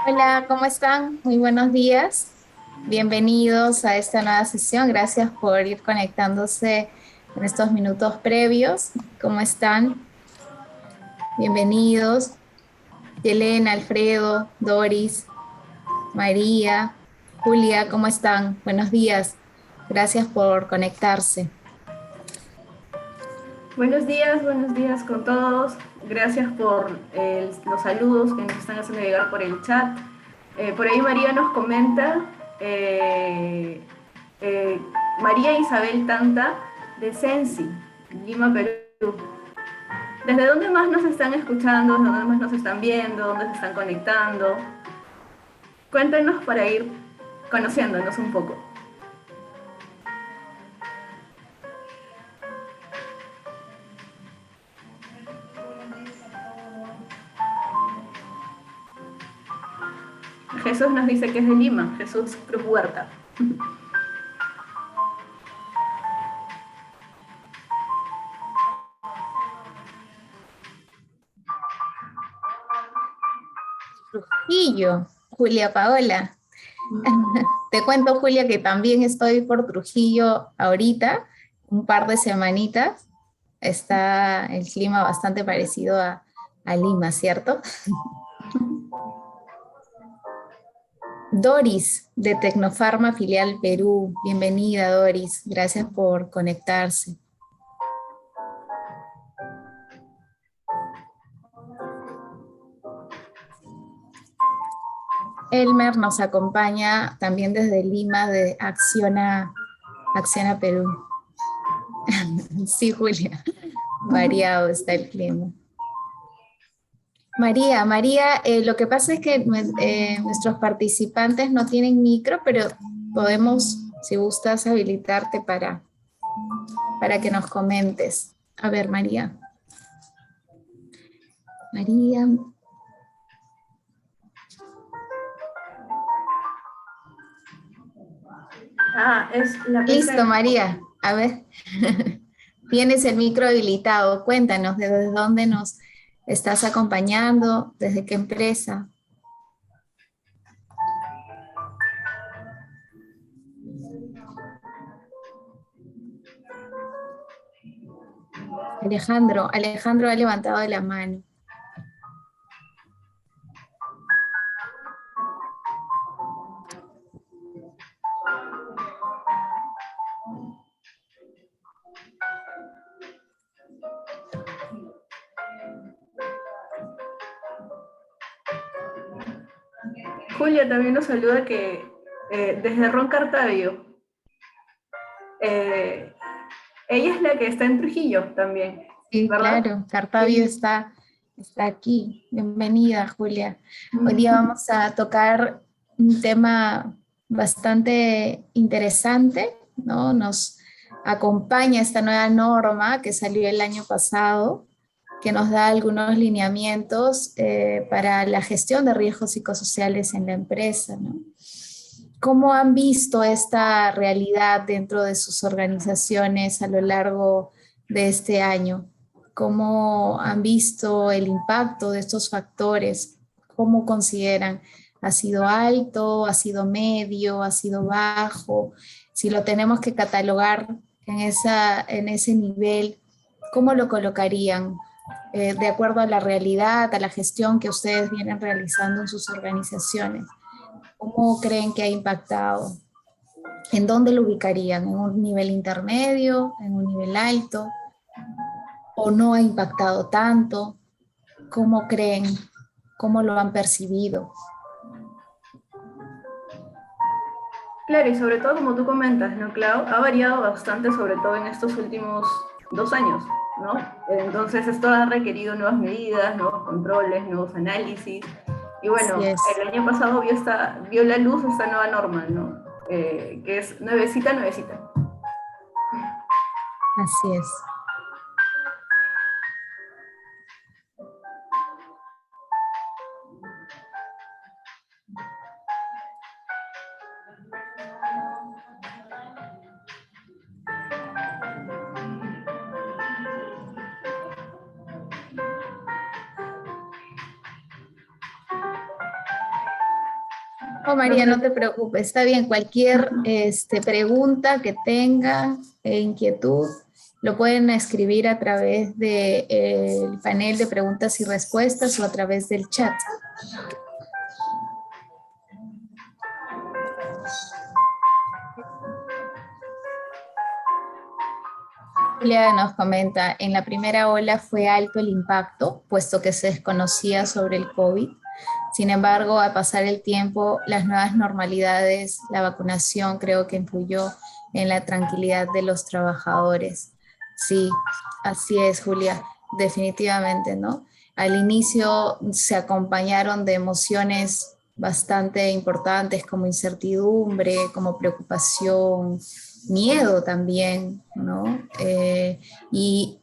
Hola, ¿cómo están? Muy buenos días. Bienvenidos a esta nueva sesión. Gracias por ir conectándose en estos minutos previos. ¿Cómo están? Bienvenidos. Elena, Alfredo, Doris, María, Julia, ¿cómo están? Buenos días. Gracias por conectarse. Buenos días con todos. Gracias por los saludos que nos están haciendo llegar por el chat. Por ahí María nos comenta, eh, eh, María Isabel Tanta de Sensi, Lima, Perú. ¿Desde dónde más nos están escuchando? ¿Desde dónde más nos están viendo? ¿Dónde se están conectando? Cuéntenos para ir conociéndonos un poco. Jesús nos dice que es de Lima, Jesús Cruz Huerta. Trujillo, Julia Paola. Te cuento, Julia, que también estoy por Trujillo ahorita, un par de semanitas. Está el clima bastante parecido a Lima, ¿cierto? Doris, de Tecnofarma Filial Perú. Bienvenida, Doris. Gracias por conectarse. Elmer nos acompaña también desde Lima, de Acciona Perú. Sí, Julia, variado está el clima. María, lo que pasa es que nuestros participantes no tienen micro, pero podemos, si gustas, habilitarte para que nos comentes. A ver, María. Ah, es la Listo, PC. María. A ver, tienes el micro habilitado. Cuéntanos desde dónde nos estás acompañando, desde qué empresa. Alejandro ha levantado la mano. Julia también nos saluda que desde Ron Cartavio. Eh, ella es la que está en Trujillo también, Sí, ¿verdad? claro, Cartavio Sí. está aquí. Bienvenida, Julia. Hoy día vamos a tocar un tema bastante interesante, ¿no? Nos acompaña esta nueva norma que salió el año pasado, que nos da algunos lineamientos para la gestión de riesgos psicosociales en la empresa, ¿no? ¿Cómo han visto esta realidad dentro de sus organizaciones a lo largo de este año? ¿Cómo han visto el impacto de estos factores? ¿Cómo consideran? ¿Ha sido alto? ¿Ha sido medio? ¿Ha sido bajo? Si lo tenemos que catalogar en ese nivel, ¿cómo lo colocarían? De acuerdo a la realidad, a la gestión que ustedes vienen realizando en sus organizaciones. ¿Cómo creen que ha impactado? ¿En dónde lo ubicarían? ¿En un nivel intermedio? ¿En un nivel alto? ¿O no ha impactado tanto? ¿Cómo creen? ¿Cómo lo han percibido? Claro, y sobre todo como tú comentas, ¿no, Clau? Ha variado bastante, sobre todo en estos últimos 2 años, ¿no? Entonces esto ha requerido nuevas medidas, nuevos controles, nuevos análisis. Y Así bueno, es, el año pasado vio la luz esta nueva norma, ¿no? Que es nuevecita, nuevecita. así es. Oh, María, no te preocupes, está bien. Cualquier pregunta que tenga, inquietud, lo pueden escribir a través del panel de preguntas y respuestas o a través del chat. Julia nos comenta, en la primera ola fue alto el impacto, puesto que se desconocía sobre el COVID. Sin embargo, al pasar el tiempo, las nuevas normalidades, la vacunación creo que influyó en la tranquilidad de los trabajadores. Sí, así es, Julia, definitivamente, ¿no? Al inicio se acompañaron de emociones bastante importantes como incertidumbre, como preocupación, miedo también, ¿no? Y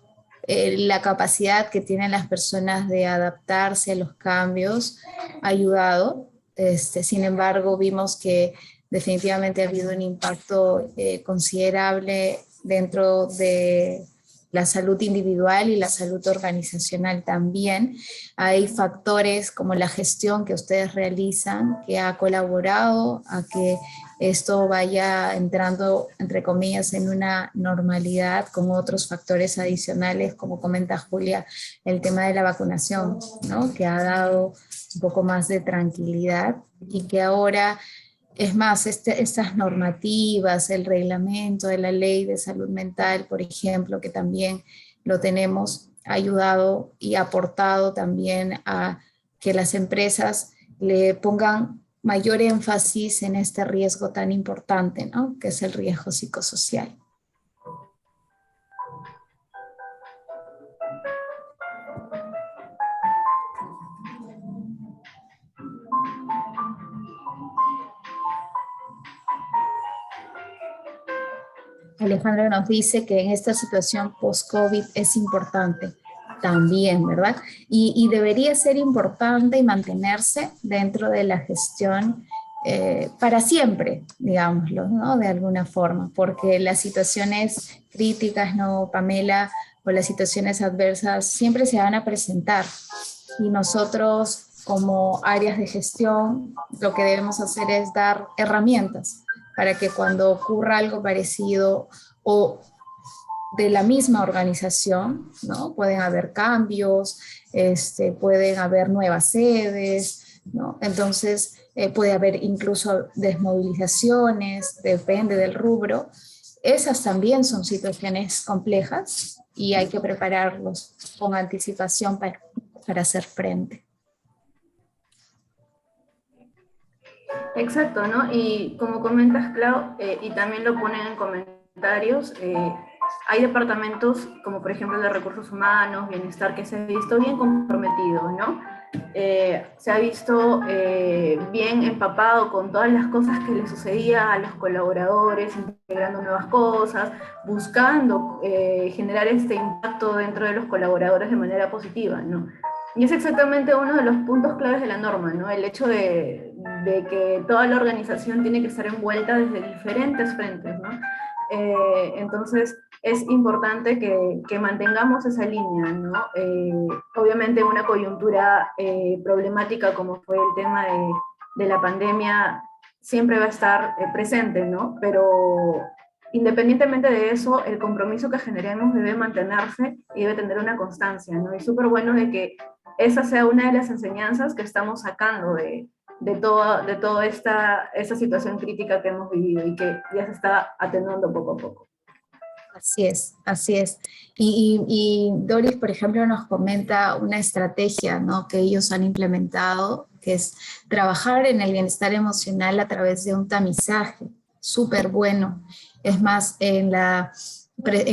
la capacidad que tienen las personas de adaptarse a los cambios ha ayudado. Sin embargo, vimos que definitivamente ha habido un impacto considerable dentro de la salud individual y la salud organizacional también. Hay factores como la gestión que ustedes realizan que ha colaborado a que esto vaya entrando, entre comillas, en una normalidad con otros factores adicionales, como comenta Julia, el tema de la vacunación, ¿no? Que ha dado un poco más de tranquilidad y que ahora, es más, estas normativas, el reglamento de la ley de salud mental, por ejemplo, que también lo tenemos, ha ayudado y aportado también a que las empresas le pongan mayor énfasis en este riesgo tan importante, ¿no? Que es el riesgo psicosocial. Alejandra nos dice que en esta situación post-COVID es importante también, ¿verdad? Y debería ser importante y mantenerse dentro de la gestión para siempre, digámoslo, ¿no? De alguna forma, porque las situaciones críticas, ¿no, Pamela? O las situaciones adversas siempre se van a presentar y nosotros como áreas de gestión lo que debemos hacer es dar herramientas para que cuando ocurra algo parecido o de la misma organización, ¿no? Pueden haber cambios, pueden haber nuevas sedes, ¿no? Entonces puede haber incluso desmovilizaciones, depende del rubro. Esas también son situaciones complejas y hay que prepararlos con anticipación para hacer frente. Exacto, ¿no? Y como comentas, Clau, y también lo ponen en comentarios, hay departamentos como por ejemplo de recursos humanos, bienestar, que se ha visto bien comprometido, ¿no? Se ha visto bien empapado con todas las cosas que le sucedía a los colaboradores, integrando nuevas cosas, buscando generar este impacto dentro de los colaboradores de manera positiva, ¿no? Y es exactamente uno de los puntos claves de la norma, ¿no? El hecho de que toda la organización tiene que estar envuelta desde diferentes frentes, ¿no? Entonces, es importante que mantengamos esa línea, ¿no? Obviamente una coyuntura problemática como fue el tema de la pandemia siempre va a estar presente, ¿no? Pero independientemente de eso, el compromiso que generemos debe mantenerse y debe tener una constancia, ¿no? Y súper bueno de que esa sea una de las enseñanzas que estamos sacando de toda esta situación crítica que hemos vivido y que ya se está atenuando poco a poco. Así es, así es. Y Doris, por ejemplo, nos comenta una estrategia, ¿no? Que ellos han implementado, que es trabajar en el bienestar emocional a través de un tamizaje, súper bueno. Es más, en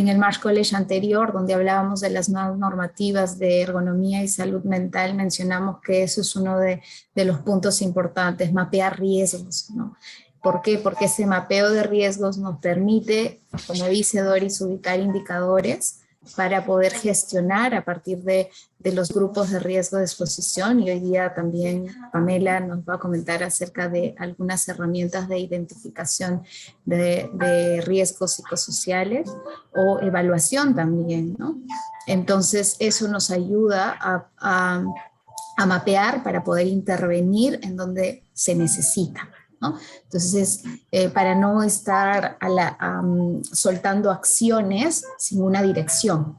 el Marsh College anterior, donde hablábamos de las nuevas normativas de ergonomía y salud mental, mencionamos que eso es uno de los puntos importantes, mapear riesgos, ¿no? ¿Por qué? Porque ese mapeo de riesgos nos permite, como dice Doris, ubicar indicadores para poder gestionar a partir de los grupos de riesgo de exposición. Y hoy día también Pamela nos va a comentar acerca de algunas herramientas de identificación de riesgos psicosociales o evaluación también, ¿no? Entonces eso nos ayuda a a mapear para poder intervenir en donde se necesita, ¿no? Entonces, para no estar soltando acciones sin una dirección.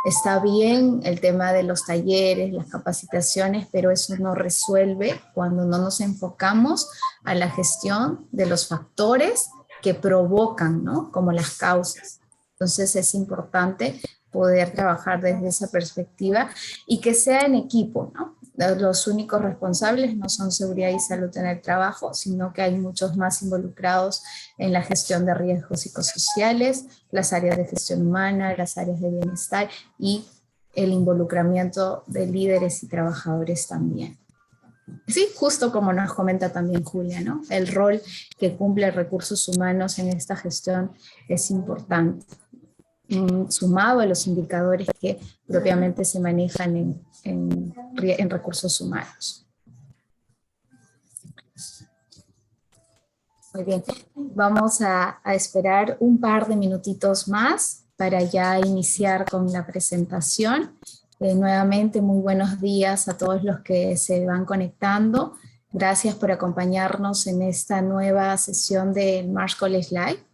Está bien el tema de los talleres, las capacitaciones, pero eso no resuelve cuando no nos enfocamos a la gestión de los factores que provocan, ¿no? Como las causas. Entonces es importante poder trabajar desde esa perspectiva y que sea en equipo, ¿no? Los únicos responsables no son seguridad y salud en el trabajo, sino que hay muchos más involucrados en la gestión de riesgos psicosociales, las áreas de gestión humana, las áreas de bienestar y el involucramiento de líderes y trabajadores también. Sí, justo como nos comenta también Julia, ¿no? El rol que cumple recursos humanos en esta gestión es importante, sumado a los indicadores que propiamente se manejan en recursos humanos. Muy bien, vamos a esperar un par de minutitos más para ya iniciar con la presentación. Nuevamente, muy buenos días a todos los que se van conectando. Gracias por acompañarnos en esta nueva sesión del Marsh College Live.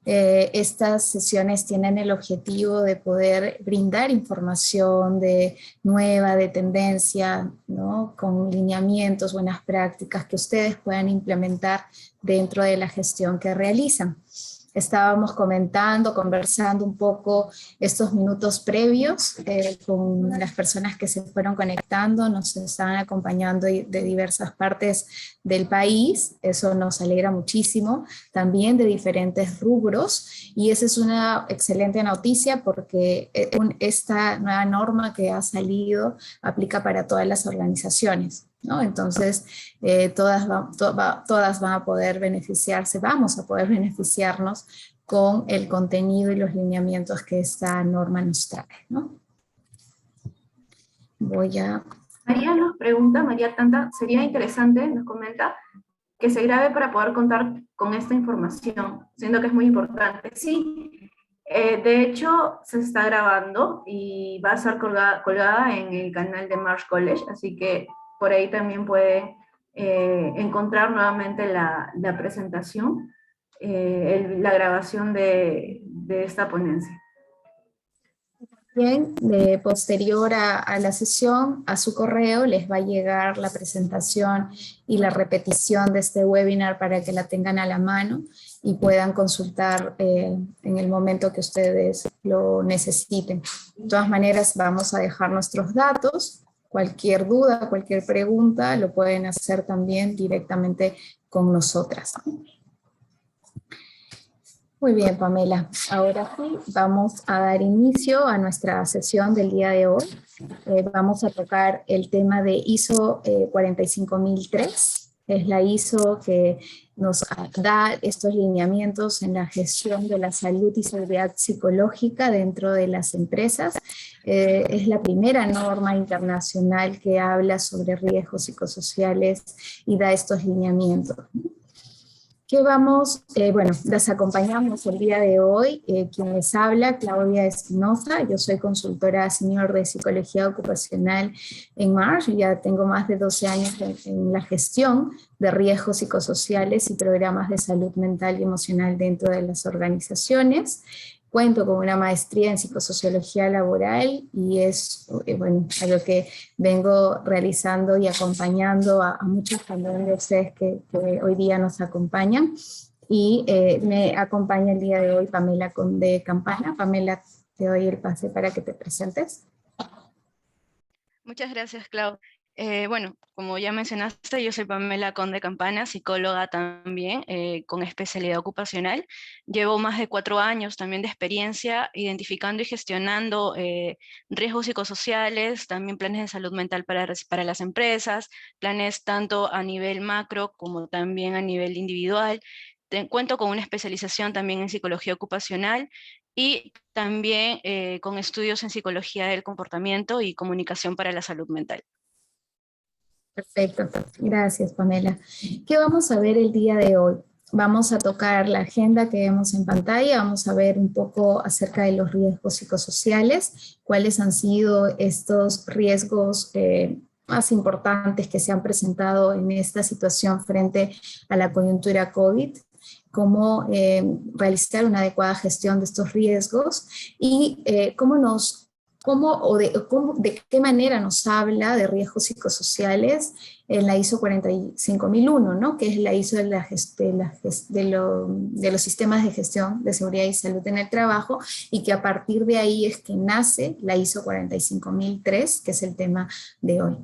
Estas sesiones tienen el objetivo de poder brindar información nueva, de tendencia, ¿no? Con lineamientos, buenas prácticas que ustedes puedan implementar dentro de la gestión que realizan. Estábamos conversando un poco estos minutos previos con las personas que se fueron conectando, nos estaban acompañando de diversas partes del país, eso nos alegra muchísimo, también de diferentes rubros, y esa es una excelente noticia porque esta nueva norma que ha salido aplica para todas las organizaciones, ¿no? Entonces, todas van a poder beneficiarse, vamos a poder beneficiarnos con el contenido y los lineamientos que esta norma nos trae, ¿no? María nos pregunta, María Tanta, sería interesante, nos comenta, que se grabe para poder contar con esta información, siendo que es muy importante. Sí, de hecho se está grabando y va a ser colgada en el canal de Marsh College, así que por ahí también puede encontrar nuevamente la presentación, la grabación de esta ponencia. Bien, posterior a la sesión, a su correo les va a llegar la presentación y la repetición de este webinar para que la tengan a la mano y puedan consultar en el momento que ustedes lo necesiten. De todas maneras, vamos a dejar nuestros datos. Cualquier duda, cualquier pregunta, lo pueden hacer también directamente con nosotras. Muy bien, Pamela. Ahora sí, vamos a dar inicio a nuestra sesión del día de hoy. Vamos a tocar el tema de ISO 45003. Es la ISO que nos da estos lineamientos en la gestión de la salud y seguridad psicológica dentro de las empresas. Es la primera norma internacional que habla sobre riesgos psicosociales y da estos lineamientos. Bueno, las acompañamos el día de hoy, quien les habla, Claudia Espinosa. Yo soy consultora senior de psicología ocupacional en Marsh, ya tengo más de 12 años en la gestión de riesgos psicosociales y programas de salud mental y emocional dentro de las organizaciones. Cuento con una maestría en psicosociología laboral y es bueno, algo que vengo realizando y acompañando a muchos también de ustedes que hoy día nos acompañan. Y me acompaña el día de hoy Pamela Conde Campana. Pamela, te doy el pase para que te presentes. Muchas gracias, Clau. Bueno, como ya mencionaste, yo soy Pamela Conde Campana, psicóloga también, con especialidad ocupacional. Llevo más de 4 años también de experiencia identificando y gestionando riesgos psicosociales, también planes de salud mental para las empresas, planes tanto a nivel macro como también a nivel individual. Cuento con una especialización también en psicología ocupacional y también con estudios en psicología del comportamiento y comunicación para la salud mental. Perfecto, gracias Pamela. ¿Qué vamos a ver el día de hoy? Vamos a tocar la agenda que vemos en pantalla, vamos a ver un poco acerca de los riesgos psicosociales, cuáles han sido estos riesgos más importantes que se han presentado en esta situación frente a la coyuntura COVID, cómo realizar una adecuada gestión de estos riesgos y de qué manera nos habla de riesgos psicosociales en la ISO 45001, ¿no? Que es la ISO de los sistemas de gestión de seguridad y salud en el trabajo, y que a partir de ahí es que nace la ISO 45003, que es el tema de hoy.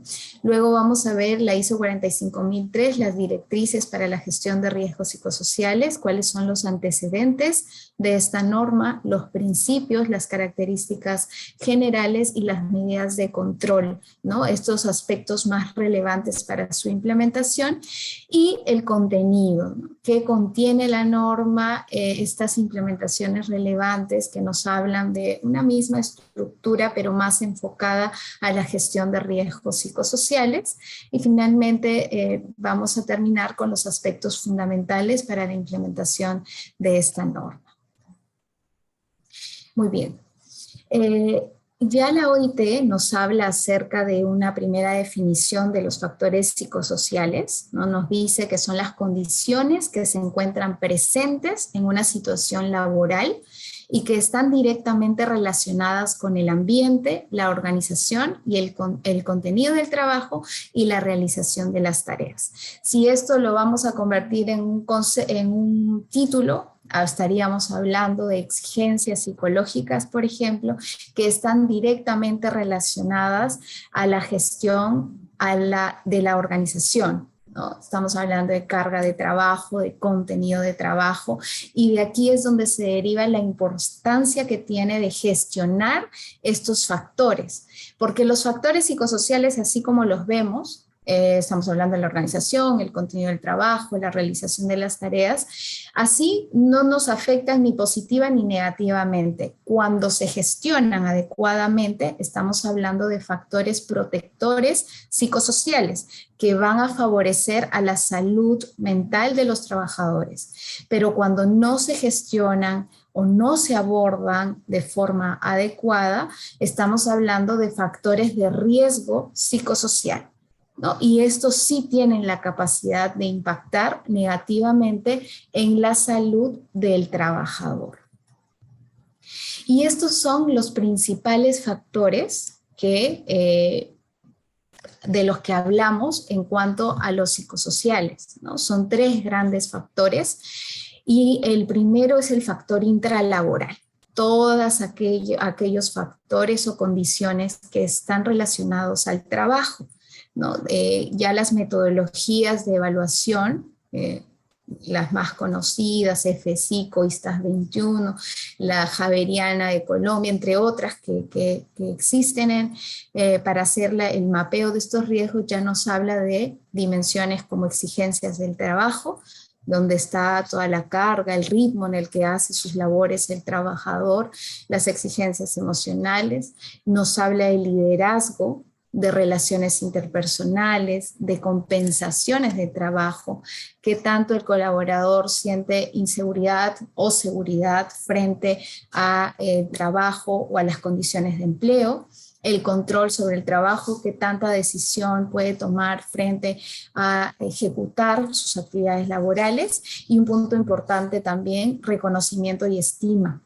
Luego vamos a ver la ISO 45003, las directrices para la gestión de riesgos psicosociales, cuáles son los antecedentes de esta norma, los principios, las características generales y las medidas de control, ¿no? Estos aspectos más relevantes para su implementación, y el contenido, ¿no? ¿Qué contiene la norma? Estas implementaciones relevantes que nos hablan de una misma estructura, pero más enfocada a la gestión de riesgos psicosociales. Y finalmente vamos a terminar con los aspectos fundamentales para la implementación de esta norma. Muy bien. Ya la OIT nos habla acerca de una primera definición de los factores psicosociales, ¿no? Nos dice que son las condiciones que se encuentran presentes en una situación laboral y que están directamente relacionadas con el ambiente, la organización y el contenido del trabajo y la realización de las tareas. Si esto lo vamos a convertir en un título, estaríamos hablando de exigencias psicológicas, por ejemplo, que están directamente relacionadas a la gestión de la organización, ¿no? Estamos hablando de carga de trabajo, de contenido de trabajo, y de aquí es donde se deriva la importancia que tiene de gestionar estos factores, porque los factores psicosociales, así como los vemos, estamos hablando de la organización, el contenido del trabajo, la realización de las tareas, así no nos afectan ni positiva ni negativamente. Cuando se gestionan adecuadamente, estamos hablando de factores protectores psicosociales que van a favorecer a la salud mental de los trabajadores. Pero cuando no se gestionan o no se abordan de forma adecuada, estamos hablando de factores de riesgo psicosocial, ¿no? Y estos sí tienen la capacidad de impactar negativamente en la salud del trabajador. Y estos son los principales factores de los que hablamos en cuanto a los psicosociales, ¿no? Son 3 grandes factores, y el primero es el factor intralaboral. Todos aquellos factores o condiciones que están relacionados al trabajo, ¿no? Ya las metodologías de evaluación, las más conocidas, FPSICO, ISTAS 21, la Javeriana de Colombia, entre otras que existen para hacer el mapeo de estos riesgos, ya nos habla de dimensiones como exigencias del trabajo, donde está toda la carga, el ritmo en el que hace sus labores el trabajador, las exigencias emocionales, nos habla de liderazgo, de relaciones interpersonales, de compensaciones de trabajo, que tanto el colaborador siente inseguridad o seguridad frente al trabajo o a las condiciones de empleo, el control sobre el trabajo, que tanta decisión puede tomar frente a ejecutar sus actividades laborales, y un punto importante también, reconocimiento y estima,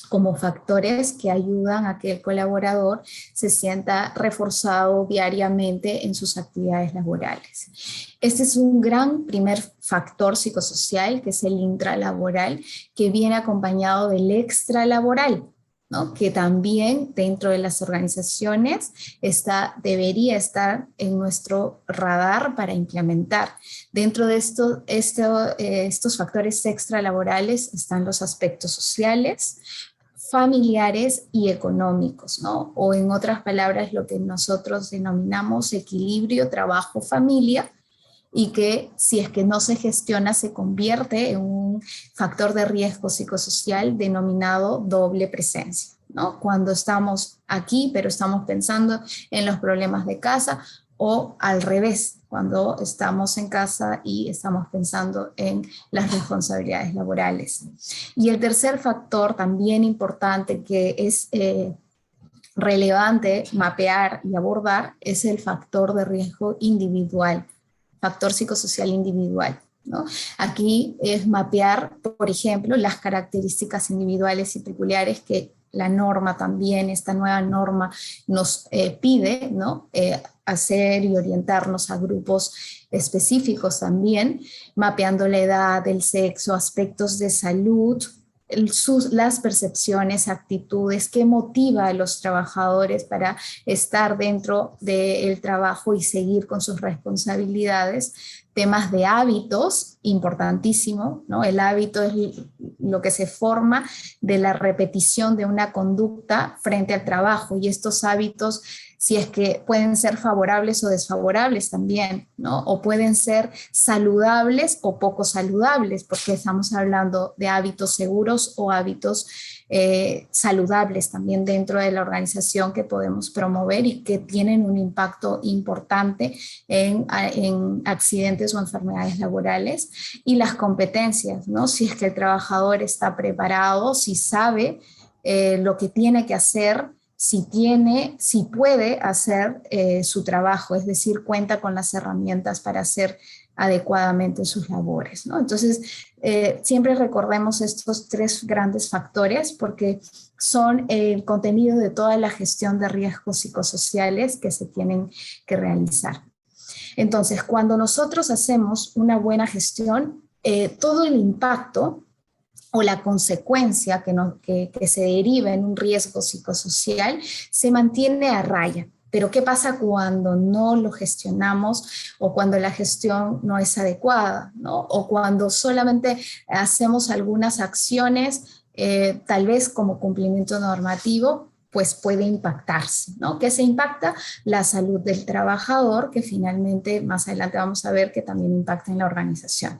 como factores que ayudan a que el colaborador se sienta reforzado diariamente en sus actividades laborales. Este es un gran primer factor psicosocial, que es el intralaboral, que viene acompañado del extralaboral, ¿no? Que también dentro de las organizaciones debería estar en nuestro radar para implementar. Dentro de estos factores extralaborales están los aspectos sociales, familiares y económicos, ¿no? O en otras palabras, lo que nosotros denominamos equilibrio trabajo-familia, y que si es que no se gestiona se convierte en un factor de riesgo psicosocial denominado doble presencia, ¿no? Cuando estamos aquí pero estamos pensando en los problemas de casa, o al revés, cuando estamos en casa y estamos pensando en las responsabilidades laborales. Y el tercer factor también importante, que es relevante mapear y abordar es el factor de riesgo individual, factor psicosocial individual, ¿no? Aquí es mapear, por ejemplo, las características individuales y peculiares que la norma también, esta nueva norma nos pide, ¿no? Hacer y orientarnos a grupos específicos también, mapeando la edad, el sexo, aspectos de salud, las percepciones, actitudes, qué motiva a los trabajadores para estar dentro del trabajo y seguir con sus responsabilidades. Temas de hábitos, importantísimo, ¿no? El hábito es lo que se forma de la repetición de una conducta frente al trabajo, y estos hábitos, si es que pueden ser favorables o desfavorables también, ¿no? O pueden ser saludables o poco saludables, porque estamos hablando de hábitos seguros o hábitos saludables también dentro de la organización que podemos promover y que tienen un impacto importante en accidentes o enfermedades laborales. Y las competencias, ¿no? Si es que el trabajador está preparado, si sabe lo que tiene que hacer, si puede hacer su trabajo, es decir, cuenta con las herramientas para hacer adecuadamente sus labores, ¿no? Entonces, siempre recordemos estos tres grandes factores porque son el contenido de toda la gestión de riesgos psicosociales que se tienen que realizar. Entonces, cuando nosotros hacemos una buena gestión, todo el impacto o la consecuencia que se deriva en un riesgo psicosocial se mantiene a raya. Pero ¿qué pasa cuando no lo gestionamos o cuando la gestión no es adecuada, ¿no? O cuando solamente hacemos algunas acciones, tal vez como cumplimiento normativo, pues puede impactarse, ¿no? ¿Qué se impacta? La salud del trabajador, que finalmente más adelante vamos a ver que también impacta en la organización.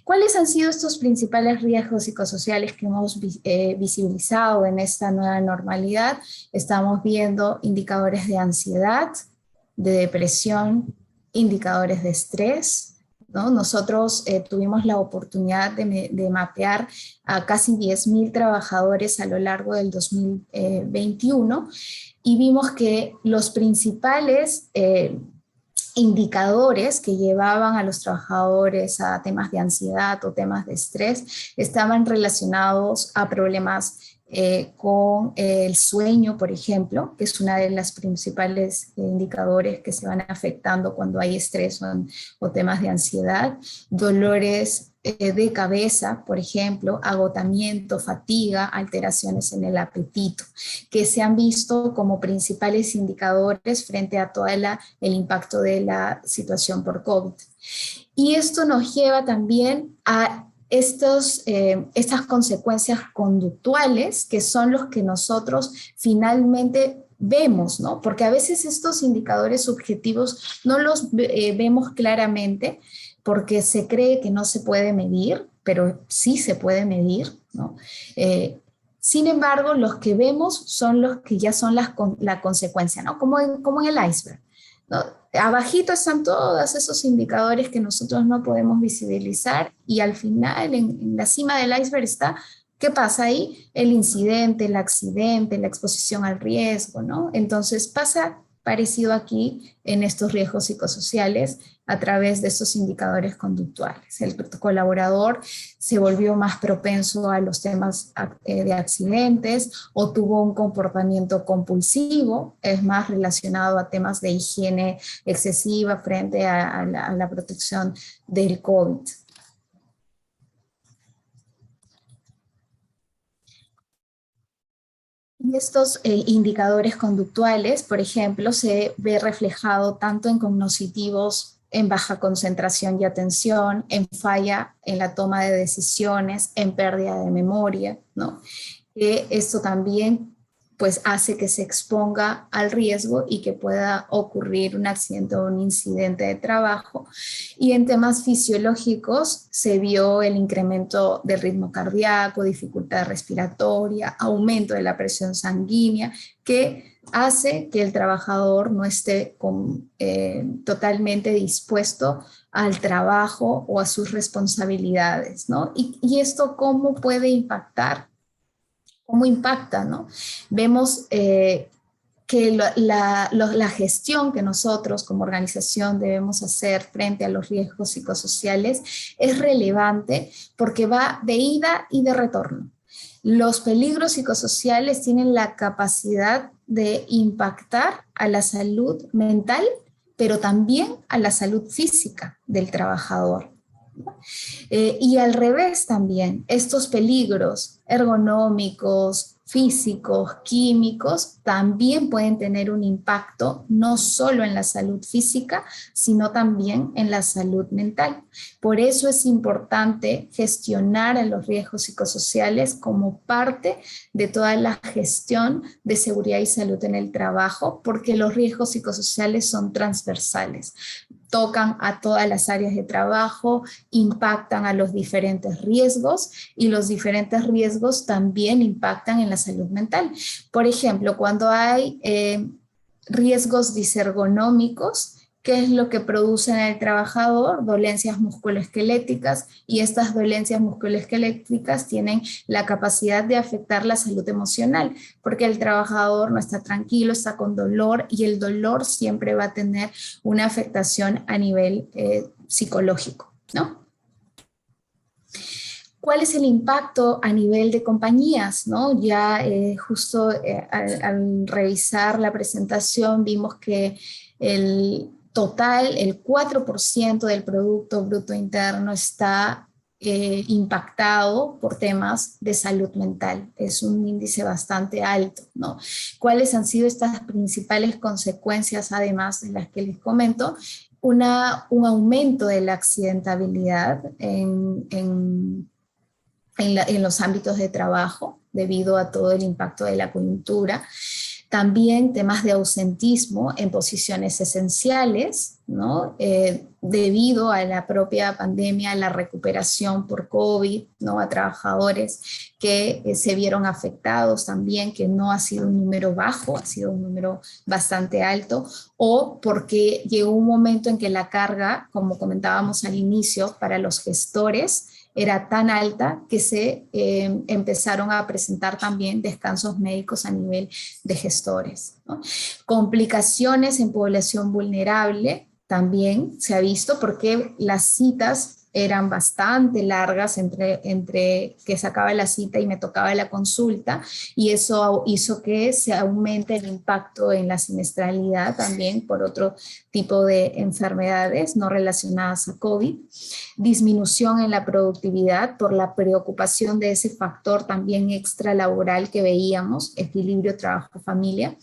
¿Cuáles han sido estos principales riesgos psicosociales que hemos visibilizado en esta nueva normalidad? Estamos viendo indicadores de ansiedad, de depresión, indicadores de estrés, ¿no? Nosotros tuvimos la oportunidad de mapear a casi 10.000 trabajadores a lo largo del 2021 y vimos que los principales indicadores que llevaban a los trabajadores a temas de ansiedad o temas de estrés estaban relacionados a problemas con el sueño, por ejemplo, que es una de las principales indicadores que se van afectando cuando hay estrés o temas de ansiedad, dolores de cabeza, por ejemplo, agotamiento, fatiga, alteraciones en el apetito, que se han visto como principales indicadores frente a todo el impacto de la situación por COVID. Y esto nos lleva también a estas consecuencias conductuales que son los que nosotros finalmente vemos, ¿no? Porque a veces estos indicadores subjetivos no los vemos claramente porque se cree que no se puede medir, pero sí se puede medir, ¿no? Sin embargo, los que vemos son los que ya son la consecuencia, ¿no? Como en el iceberg, ¿no? Abajito están todos esos indicadores que nosotros no podemos visibilizar y al final, en la cima del iceberg está, ¿qué pasa ahí? El incidente, el accidente, la exposición al riesgo, ¿no? Entonces pasa parecido aquí en estos riesgos psicosociales a través de estos indicadores conductuales. El colaborador se volvió más propenso a los temas de accidentes o tuvo un comportamiento compulsivo, es más relacionado a temas de higiene excesiva frente a la protección del COVID. Y estos indicadores conductuales, por ejemplo, se ve reflejado tanto en cognitivos en baja concentración y atención, en falla en la toma de decisiones, en pérdida de memoria, ¿no? Que esto también pues hace que se exponga al riesgo y que pueda ocurrir un accidente o un incidente de trabajo. Y en temas fisiológicos se vio el incremento del ritmo cardíaco, dificultad respiratoria, aumento de la presión sanguínea, que hace que el trabajador no esté totalmente dispuesto al trabajo o a sus responsabilidades, ¿no? Y esto, ¿cómo puede impactar? ¿Cómo impacta, no? Vemos que la gestión que nosotros como organización debemos hacer frente a los riesgos psicosociales es relevante porque va de ida y de retorno. Los peligros psicosociales tienen la capacidad de impactar a la salud mental, pero también a la salud física del trabajador. Y al revés también, estos peligros ergonómicos, físicos, químicos, también pueden tener un impacto no solo en la salud física, sino también en la salud mental. Por eso es importante gestionar a los riesgos psicosociales como parte de toda la gestión de seguridad y salud en el trabajo, porque los riesgos psicosociales son transversales. Tocan a todas las áreas de trabajo, impactan a los diferentes riesgos y los diferentes riesgos también impactan en la salud mental. Por ejemplo, cuando hay riesgos disergonómicos, ¿qué es lo que produce en el trabajador? Dolencias musculoesqueléticas, y estas dolencias musculoesqueléticas tienen la capacidad de afectar la salud emocional, porque el trabajador no está tranquilo, está con dolor, y el dolor siempre va a tener una afectación a nivel psicológico, ¿no? ¿Cuál es el impacto a nivel de compañías, ¿no? Ya justo al revisar la presentación vimos que el 4% del Producto Bruto Interno está impactado por temas de salud mental. Es un índice bastante alto, ¿no? ¿Cuáles han sido estas principales consecuencias, además de las que les comento? Un aumento de la accidentabilidad en los ámbitos de trabajo, debido a todo el impacto de la coyuntura. También temas de ausentismo en posiciones esenciales, ¿no? Debido a la propia pandemia, la recuperación por COVID, ¿no? A trabajadores que se vieron afectados también, que no ha sido un número bajo, ha sido un número bastante alto, o porque llegó un momento en que la carga, como comentábamos al inicio, para los gestores, era tan alta que se empezaron a presentar también descansos médicos a nivel de gestores, ¿no? Complicaciones en población vulnerable también se ha visto, porque las citas eran bastante largas entre que sacaba la cita y me tocaba la consulta, y eso hizo que se aumente el impacto en la siniestralidad también por otro tipo de enfermedades no relacionadas a COVID. Disminución en la productividad por la preocupación de ese factor también extralaboral que veíamos, equilibrio trabajo-familia,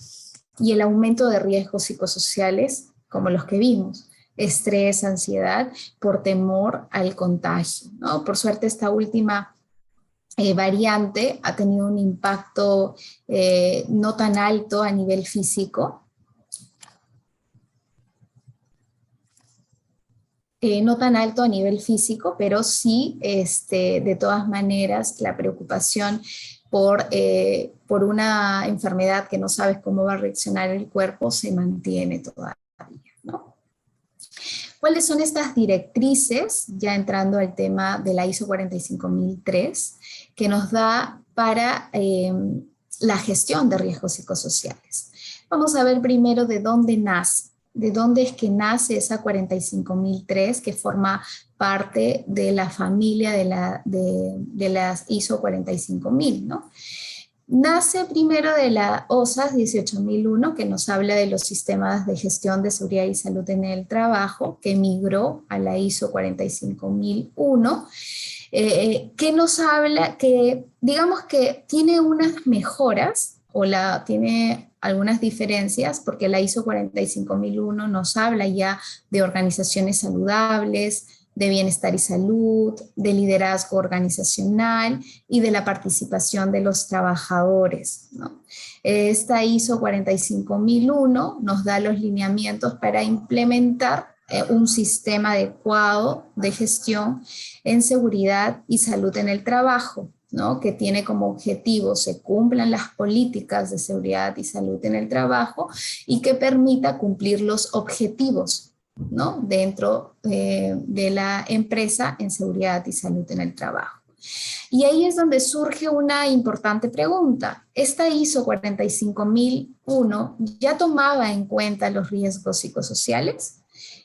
y el aumento de riesgos psicosociales como los que vimos, estrés, ansiedad, por temor al contagio, ¿no? Por suerte esta última variante ha tenido un impacto no tan alto a nivel físico, no tan alto a nivel físico, pero sí, de todas maneras, la preocupación por una enfermedad que no sabes cómo va a reaccionar el cuerpo se mantiene todavía, ¿no? ¿Cuáles son estas directrices? Ya entrando al tema de la ISO 45003, que nos da para la gestión de riesgos psicosociales. Vamos a ver primero de dónde nace. ¿De dónde es que nace esa 45003, que forma parte de la familia de las ISO 45000, ¿no? Nace primero de la OSAS 18001, que nos habla de los sistemas de gestión de seguridad y salud en el trabajo, que migró a la ISO 45001, que nos habla que, digamos que tiene unas mejoras, tiene algunas diferencias, porque la ISO 45001 nos habla ya de organizaciones saludables, de bienestar y salud, de liderazgo organizacional y de la participación de los trabajadores, ¿no? Esta ISO 45001 nos da los lineamientos para implementar un sistema adecuado de gestión en seguridad y salud en el trabajo, ¿no? Que tiene como objetivo se cumplan las políticas de seguridad y salud en el trabajo y que permita cumplir los objetivos, ¿no? Dentro de la empresa en seguridad y salud en el trabajo. Y ahí es donde surge una importante pregunta. ¿Esta ISO 45001 ya tomaba en cuenta los riesgos psicosociales?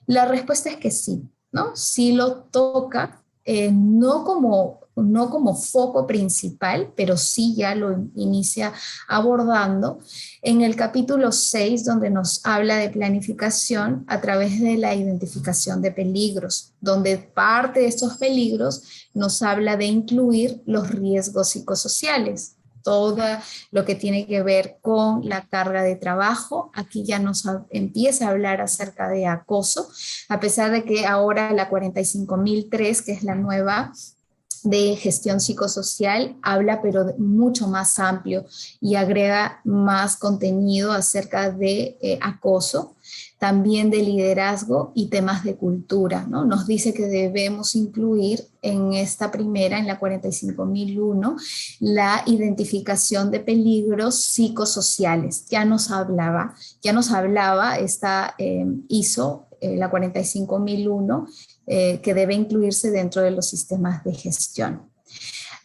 La respuesta es que sí, ¿no? Sí lo toca, no como foco principal, pero sí ya lo inicia abordando en el capítulo 6, donde nos habla de planificación a través de la identificación de peligros, donde parte de estos peligros nos habla de incluir los riesgos psicosociales. Todo lo que tiene que ver con la carga de trabajo, aquí ya nos empieza a hablar acerca de acoso, a pesar de que ahora la 45003, que es la nueva de gestión psicosocial, habla pero mucho más amplio y agrega más contenido acerca de acoso, también de liderazgo y temas de cultura, ¿no? Nos dice que debemos incluir en esta primera, en la 45001, la identificación de peligros psicosociales. Ya nos hablaba esta ISO, la 45001, que debe incluirse dentro de los sistemas de gestión.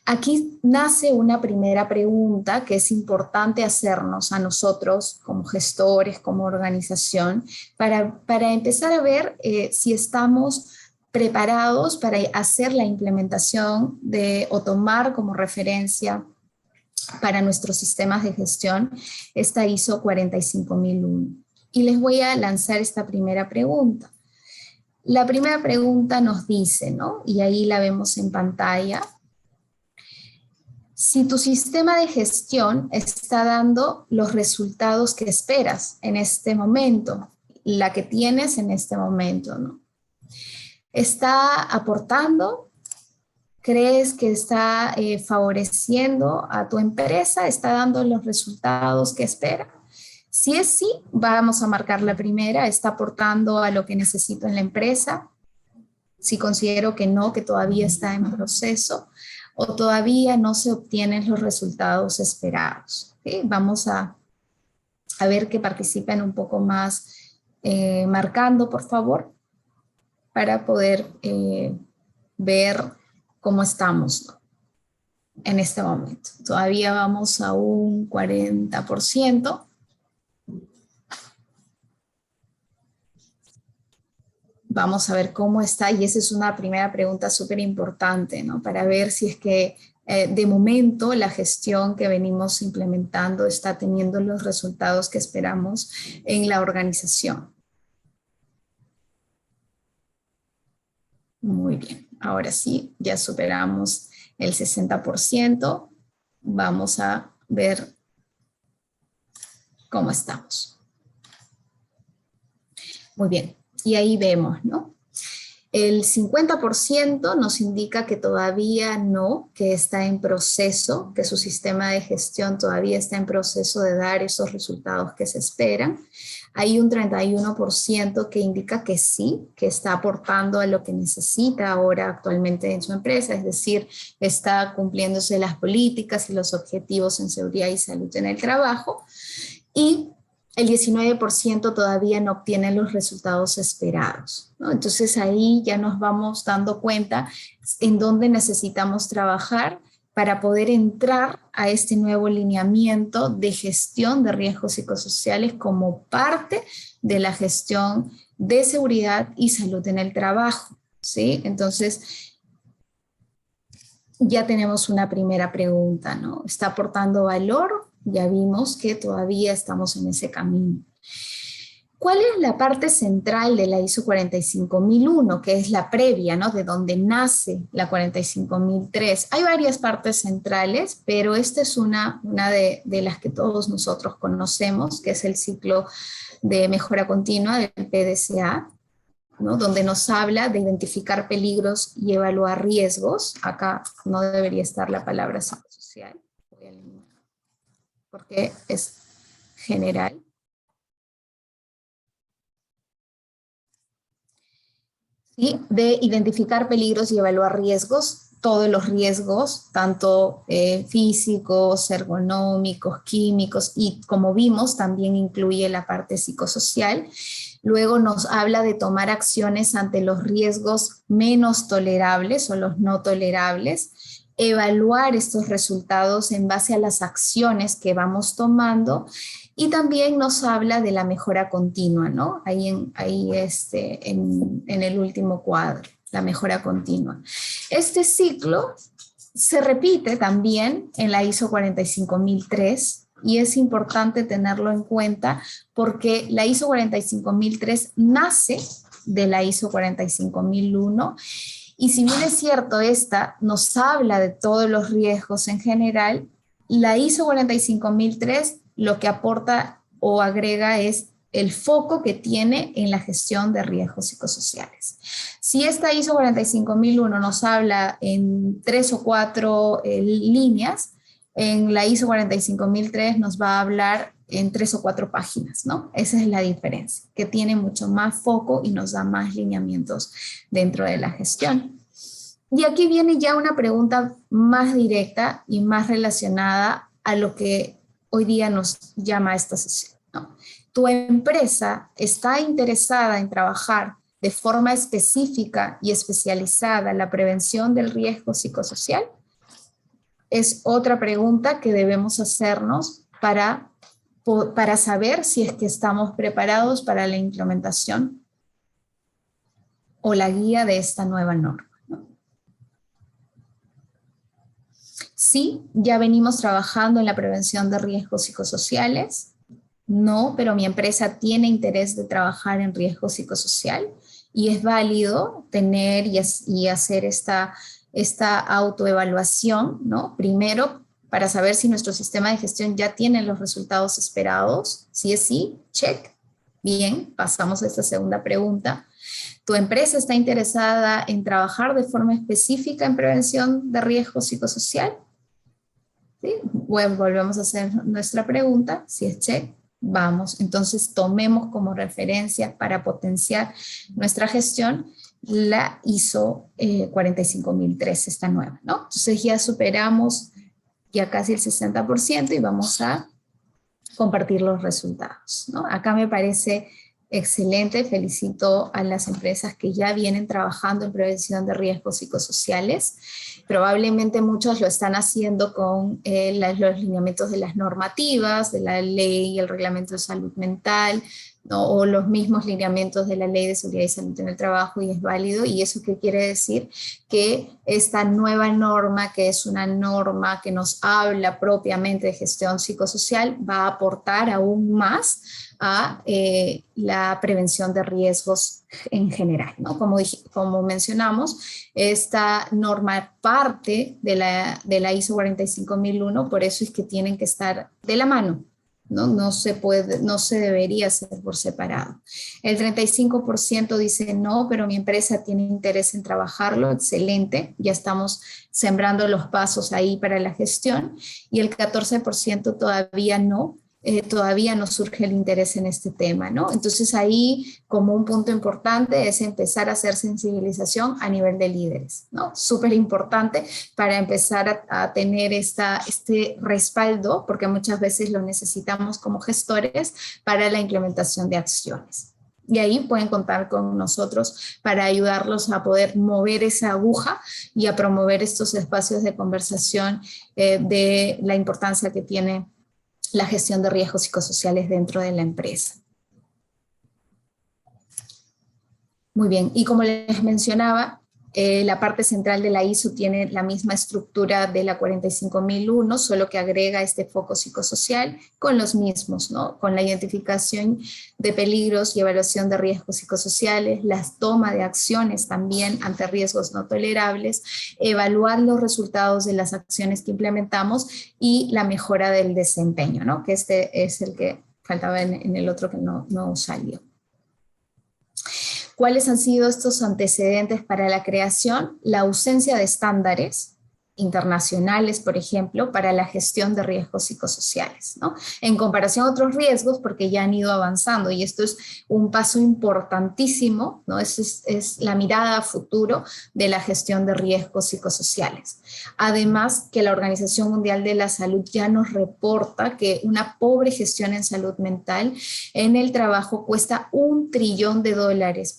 Aquí nace una primera pregunta que es importante hacernos a nosotros como gestores, como organización, para empezar a ver si estamos preparados para hacer la implementación o tomar como referencia para nuestros sistemas de gestión esta ISO 45001. Y les voy a lanzar esta primera pregunta. La primera pregunta nos dice, ¿no? Y ahí la vemos en pantalla. Si tu sistema de gestión está dando los resultados que esperas en este momento, la que tienes en este momento, ¿no? ¿Está aportando? ¿Crees que está favoreciendo a tu empresa? ¿Está dando los resultados que espera? Si es sí, vamos a marcar la primera. ¿Está aportando a lo que necesito en la empresa? Si considero que no, que todavía está en proceso, o todavía no se obtienen los resultados esperados. ¿Sí? Vamos a ver que participen un poco más marcando, por favor, para poder ver cómo estamos, ¿no? En este momento. Todavía vamos a un 40%. Vamos a ver cómo está, y esa es una primera pregunta súper importante, ¿no? Para ver si es que de momento la gestión que venimos implementando está teniendo los resultados que esperamos en la organización. Muy bien, ahora sí, ya superamos el 60%. Vamos a ver cómo estamos. Muy bien. Y ahí vemos, ¿no? El 50% nos indica que todavía no, que está en proceso, que su sistema de gestión todavía está en proceso de dar esos resultados que se esperan. Hay un 31% que indica que sí, que está aportando a lo que necesita ahora actualmente en su empresa, es decir, está cumpliéndose las políticas y los objetivos en seguridad y salud en el trabajo. Y el 19% todavía no obtiene los resultados esperados, ¿no? Entonces ahí ya nos vamos dando cuenta en dónde necesitamos trabajar para poder entrar a este nuevo lineamiento de gestión de riesgos psicosociales como parte de la gestión de seguridad y salud en el trabajo, ¿sí? Entonces ya tenemos una primera pregunta, ¿no? ¿Está aportando valor? Ya vimos que todavía estamos en ese camino. ¿Cuál es la parte central de la ISO 45001, que es la previa, ¿no? De donde nace la 45003? Hay varias partes centrales, pero esta es una de las que todos nosotros conocemos, que es el ciclo de mejora continua del PDCA, ¿no? Donde nos habla de identificar peligros y evaluar riesgos. Acá no debería estar la palabra psicosocial, voy a eliminar, porque es general. ¿Sí? De identificar peligros y evaluar riesgos, todos los riesgos, tanto físicos, ergonómicos, químicos, y como vimos, también incluye la parte psicosocial. Luego nos habla de tomar acciones ante los riesgos menos tolerables o los no tolerables, evaluar estos resultados en base a las acciones que vamos tomando, y también nos habla de la mejora continua, ¿no? Ahí en el último cuadro, la mejora continua. Este ciclo se repite también en la ISO 45003 y es importante tenerlo en cuenta porque la ISO 45003 nace de la ISO 45001. Y si bien es cierto, esta nos habla de todos los riesgos en general, la ISO 45003 lo que aporta o agrega es el foco que tiene en la gestión de riesgos psicosociales. Si esta ISO 45001 nos habla en 3 o 4 líneas, en la ISO 45003 nos va a hablar en 3 o 4 páginas, ¿no? Esa es la diferencia, que tiene mucho más foco y nos da más lineamientos dentro de la gestión. Y aquí viene ya una pregunta más directa y más relacionada a lo que hoy día nos llama esta sesión, ¿no? ¿Tu empresa está interesada en trabajar de forma específica y especializada la prevención del riesgo psicosocial? Es otra pregunta que debemos hacernos para saber si es que estamos preparados para la implementación o la guía de esta nueva norma, ¿no? Sí, ya venimos trabajando en la prevención de riesgos psicosociales. No, pero mi empresa tiene interés de trabajar en riesgo psicosocial y es válido tener y hacer esta autoevaluación, ¿no? Primero, para saber si nuestro sistema de gestión ya tiene los resultados esperados. Si es sí, check. Bien, pasamos a esta segunda pregunta. ¿Tu empresa está interesada en trabajar de forma específica en prevención de riesgo psicosocial? ¿Sí? Bueno, volvemos a hacer nuestra pregunta. Si es check, vamos. Entonces, tomemos como referencia para potenciar nuestra gestión la ISO 45003, esta nueva, ¿no? Entonces ya superamos ya casi el 60% y vamos a compartir los resultados, ¿no? Acá me parece excelente, felicito a las empresas que ya vienen trabajando en prevención de riesgos psicosociales. Probablemente muchos lo están haciendo con los lineamientos de las normativas, de la ley y el reglamento de salud mental, ¿no? O los mismos lineamientos de la ley de seguridad y salud en el trabajo, y es válido. ¿Y eso qué quiere decir? Que esta nueva norma, que es una norma que nos habla propiamente de gestión psicosocial, va a aportar aún más a la prevención de riesgos en general, ¿no? Como mencionamos, esta norma parte de la ISO 45001, por eso es que tienen que estar de la mano, ¿no? No se debería hacer por separado. El 35% dice no, pero mi empresa tiene interés en trabajarlo, excelente, ya estamos sembrando los pasos ahí para la gestión, y el 14% todavía no surge el interés en este tema, ¿no? Entonces ahí, como un punto importante, es empezar a hacer sensibilización a nivel de líderes, ¿no? Súper importante para empezar a tener este respaldo, porque muchas veces lo necesitamos como gestores para la implementación de acciones. Y ahí pueden contar con nosotros para ayudarlos a poder mover esa aguja y a promover estos espacios de conversación de la importancia que tiene la gestión de riesgos psicosociales dentro de la empresa. Muy bien, y como les mencionaba, la parte central de la ISO tiene la misma estructura de la 45001, solo que agrega este foco psicosocial con los mismos, ¿no? Con la identificación de peligros y evaluación de riesgos psicosociales, la toma de acciones también ante riesgos no tolerables, evaluar los resultados de las acciones que implementamos y la mejora del desempeño, ¿no? Que este es el que faltaba en el otro que no salió. ¿Cuáles han sido estos antecedentes para la creación? La ausencia de estándares internacionales, por ejemplo, para la gestión de riesgos psicosociales, ¿no? En comparación a otros riesgos, porque ya han ido avanzando, y esto es un paso importantísimo, ¿no? Es la mirada a futuro de la gestión de riesgos psicosociales. Además, que la Organización Mundial de la Salud ya nos reporta que una pobre gestión en salud mental en el trabajo cuesta $1 trillón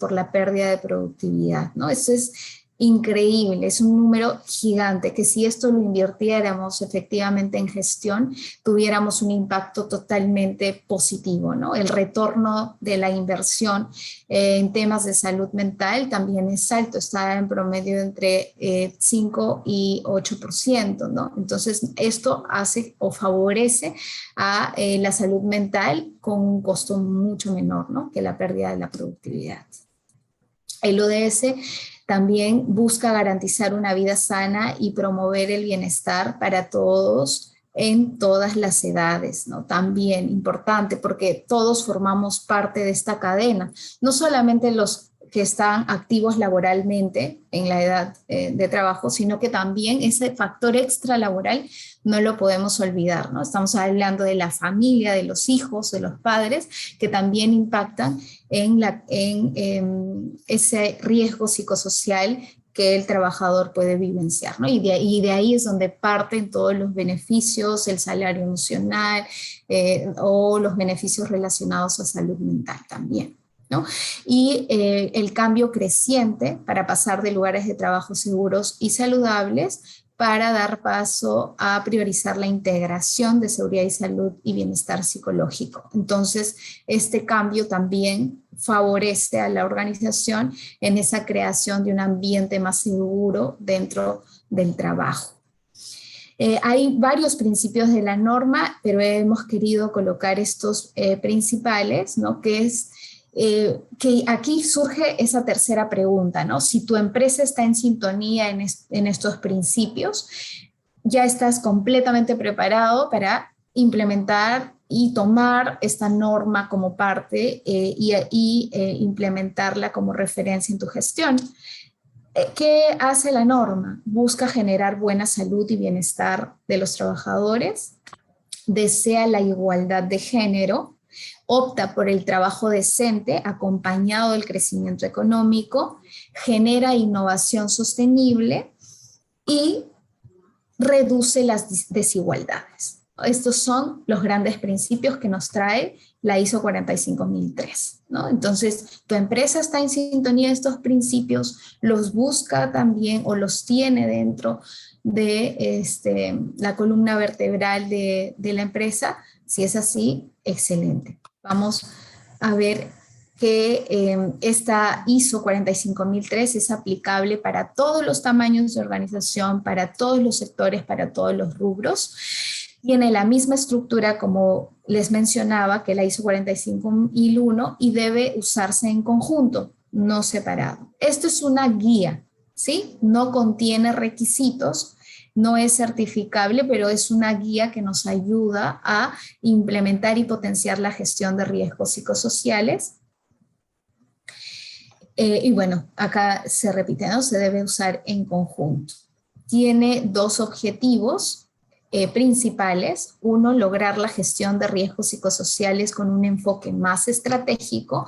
por la pérdida de productividad, ¿no? Eso es increíble, es un número gigante, que si esto lo invirtiéramos efectivamente en gestión, tuviéramos un impacto totalmente positivo, ¿no? El retorno de la inversión en temas de salud mental también es alto, está en promedio entre 5 y 8%, ¿no? Entonces, esto hace o favorece a la salud mental con un costo mucho menor, ¿no? Que la pérdida de la productividad. El ODS también busca garantizar una vida sana y promover el bienestar para todos en todas las edades, ¿no? También importante porque todos formamos parte de esta cadena, no solamente los que están activos laboralmente en la edad de trabajo, sino que también ese factor extralaboral no lo podemos olvidar, ¿no? Estamos hablando de la familia, de los hijos, de los padres, que también impactan en ese riesgo psicosocial que el trabajador puede vivenciar, ¿no? Y de ahí es donde parten todos los beneficios, el salario emocional o los beneficios relacionados a salud mental también, ¿no? Y el cambio creciente para pasar de lugares de trabajo seguros y saludables para dar paso a priorizar la integración de seguridad y salud y bienestar psicológico. Entonces, este cambio también favorece a la organización en esa creación de un ambiente más seguro dentro del trabajo. Hay varios principios de la norma, pero hemos querido colocar estos principales, ¿no? Que es que aquí surge esa tercera pregunta, ¿no? Si tu empresa está en sintonía en estos principios, ya estás completamente preparado para implementar y tomar esta norma como parte y implementarla como referencia en tu gestión. ¿Qué hace la norma? Busca generar buena salud y bienestar de los trabajadores, desea la igualdad de género, opta por el trabajo decente acompañado del crecimiento económico, genera innovación sostenible y reduce las desigualdades. Estos son los grandes principios que nos trae la ISO 45003, ¿no? Entonces, tu empresa está en sintonía de estos principios, los busca también o los tiene dentro de la columna vertebral de la empresa. Si es así, excelente. Vamos a ver que esta ISO 45003 es aplicable para todos los tamaños de organización, para todos los sectores, para todos los rubros. Tiene la misma estructura, como les mencionaba, que la ISO 45001 y debe usarse en conjunto, no separado. Esto es una guía, ¿sí? No contiene requisitos, no es certificable, pero es una guía que nos ayuda a implementar y potenciar la gestión de riesgos psicosociales. Y bueno, acá se repite, ¿no? Se debe usar en conjunto. Tiene dos objetivos principales. Uno, lograr la gestión de riesgos psicosociales con un enfoque más estratégico,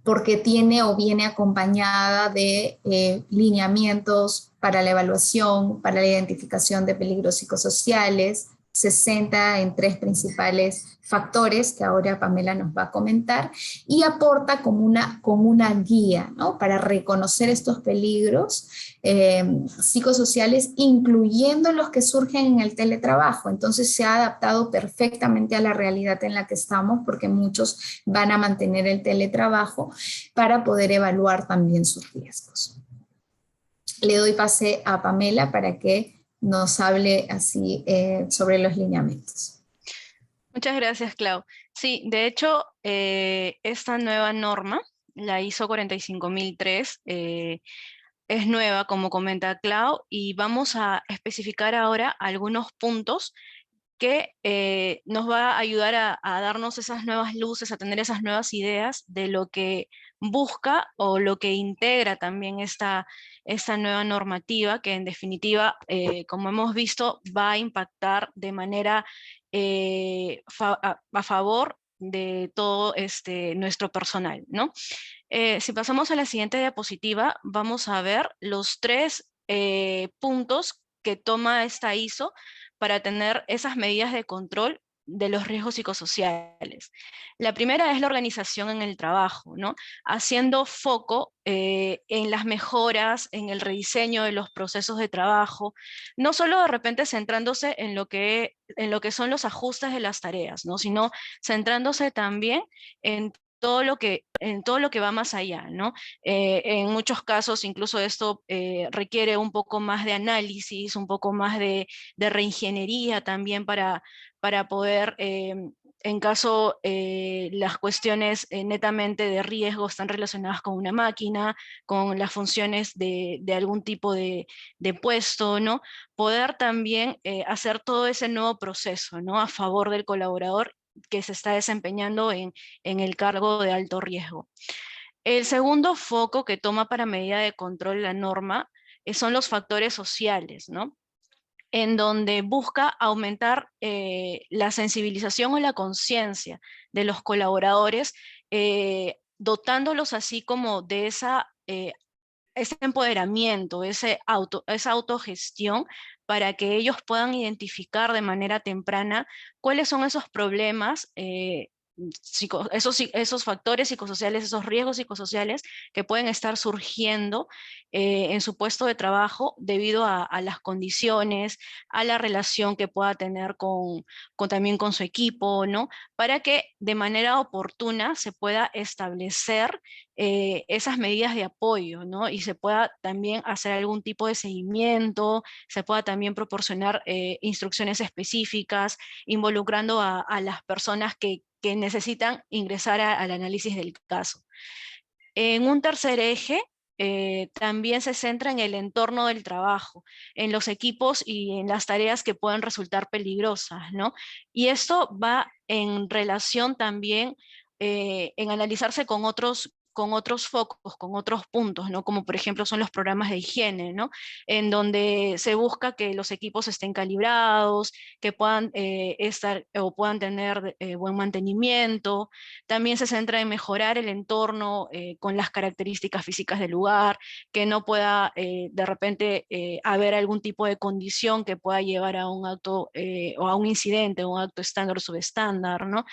porque tiene o viene acompañada de lineamientos para la evaluación, para la identificación de peligros psicosociales. Se centra en tres principales factores que ahora Pamela nos va a comentar y aporta como una guía, ¿no? Para reconocer estos peligros psicosociales, incluyendo los que surgen en el teletrabajo. Entonces se ha adaptado perfectamente a la realidad en la que estamos, porque muchos van a mantener el teletrabajo para poder evaluar también sus riesgos. Le doy pase a Pamela para que nos hable así sobre los lineamientos. Muchas gracias, Clau. Sí, de hecho, esta nueva norma, la ISO 45003, es nueva, como comenta Clau, y vamos a especificar ahora algunos puntos que nos va a ayudar a darnos esas nuevas luces, a tener esas nuevas ideas de lo que busca o lo que integra también esta nueva normativa, que en definitiva, como hemos visto, va a impactar de manera a favor de todo nuestro personal, ¿no? Si pasamos a la siguiente diapositiva, vamos a ver los tres puntos que toma esta ISO para tener esas medidas de control de los riesgos psicosociales. La primera es la organización en el trabajo, ¿no? Haciendo foco en las mejoras, en el rediseño de los procesos de trabajo, no solo de repente centrándose en lo que son los ajustes de las tareas, ¿no? Sino centrándose también en en todo lo que va más allá, ¿no? En muchos casos, incluso esto requiere un poco más de análisis, un poco más de reingeniería también para poder, en caso las cuestiones netamente de riesgo están relacionadas con una máquina, con las funciones de algún tipo de puesto, ¿no? Poder también hacer todo ese nuevo proceso, ¿no? A favor del colaborador que se está desempeñando en el cargo de alto riesgo. El segundo foco que toma para medida de control la norma son los factores sociales, ¿no? En donde busca aumentar la sensibilización o la conciencia de los colaboradores, dotándolos así como de ese empoderamiento, esa autogestión, para que ellos puedan identificar de manera temprana cuáles son esos problemas, esos factores psicosociales, esos riesgos psicosociales que pueden estar surgiendo en su puesto de trabajo debido a las condiciones, a la relación que pueda tener también con su equipo, ¿no? Para que de manera oportuna se pueda establecer esas medidas de apoyo, ¿no? Y se pueda también hacer algún tipo de seguimiento, se pueda también proporcionar instrucciones específicas, involucrando a las personas que necesitan ingresar al análisis del caso. En un tercer eje, también se centra en el entorno del trabajo, en los equipos y en las tareas que pueden resultar peligrosas, ¿no? Y esto va en relación también en analizarse con otros focos, con otros puntos, ¿no? Como por ejemplo son los programas de higiene, ¿no? En donde se busca que los equipos estén calibrados, que puedan estar o puedan tener buen mantenimiento. También se centra en mejorar el entorno con las características físicas del lugar, que no pueda de repente haber algún tipo de condición que pueda llevar a un acto o a un incidente, un acto estándar o subestándar, ¿no?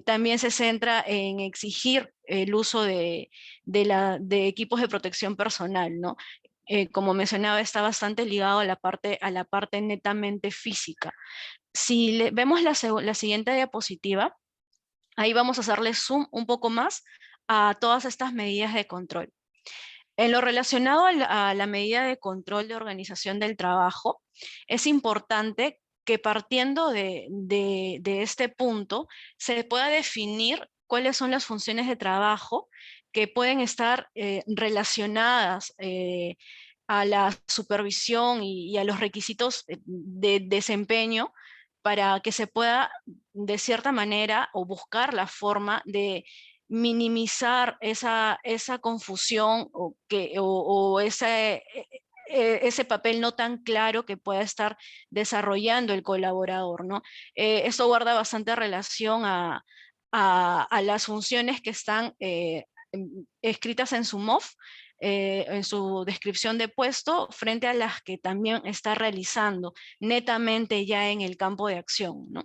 También se centra en exigir el uso de equipos de protección personal, ¿no? Como mencionaba, está bastante ligado a la parte netamente física. Si vemos la siguiente diapositiva, ahí vamos a hacerle zoom un poco más a todas estas medidas de control. En lo relacionado a la medida de control de organización del trabajo, es importante que partiendo de este punto se pueda definir cuáles son las funciones de trabajo que pueden estar relacionadas a la supervisión y a los requisitos de desempeño, para que se pueda de cierta manera o buscar la forma de minimizar esa confusión o ese papel no tan claro que pueda estar desarrollando el colaborador, ¿no? Esto guarda bastante relación a las funciones que están escritas en su MOF, en su descripción de puesto, frente a las que también está realizando netamente ya en el campo de acción, ¿no?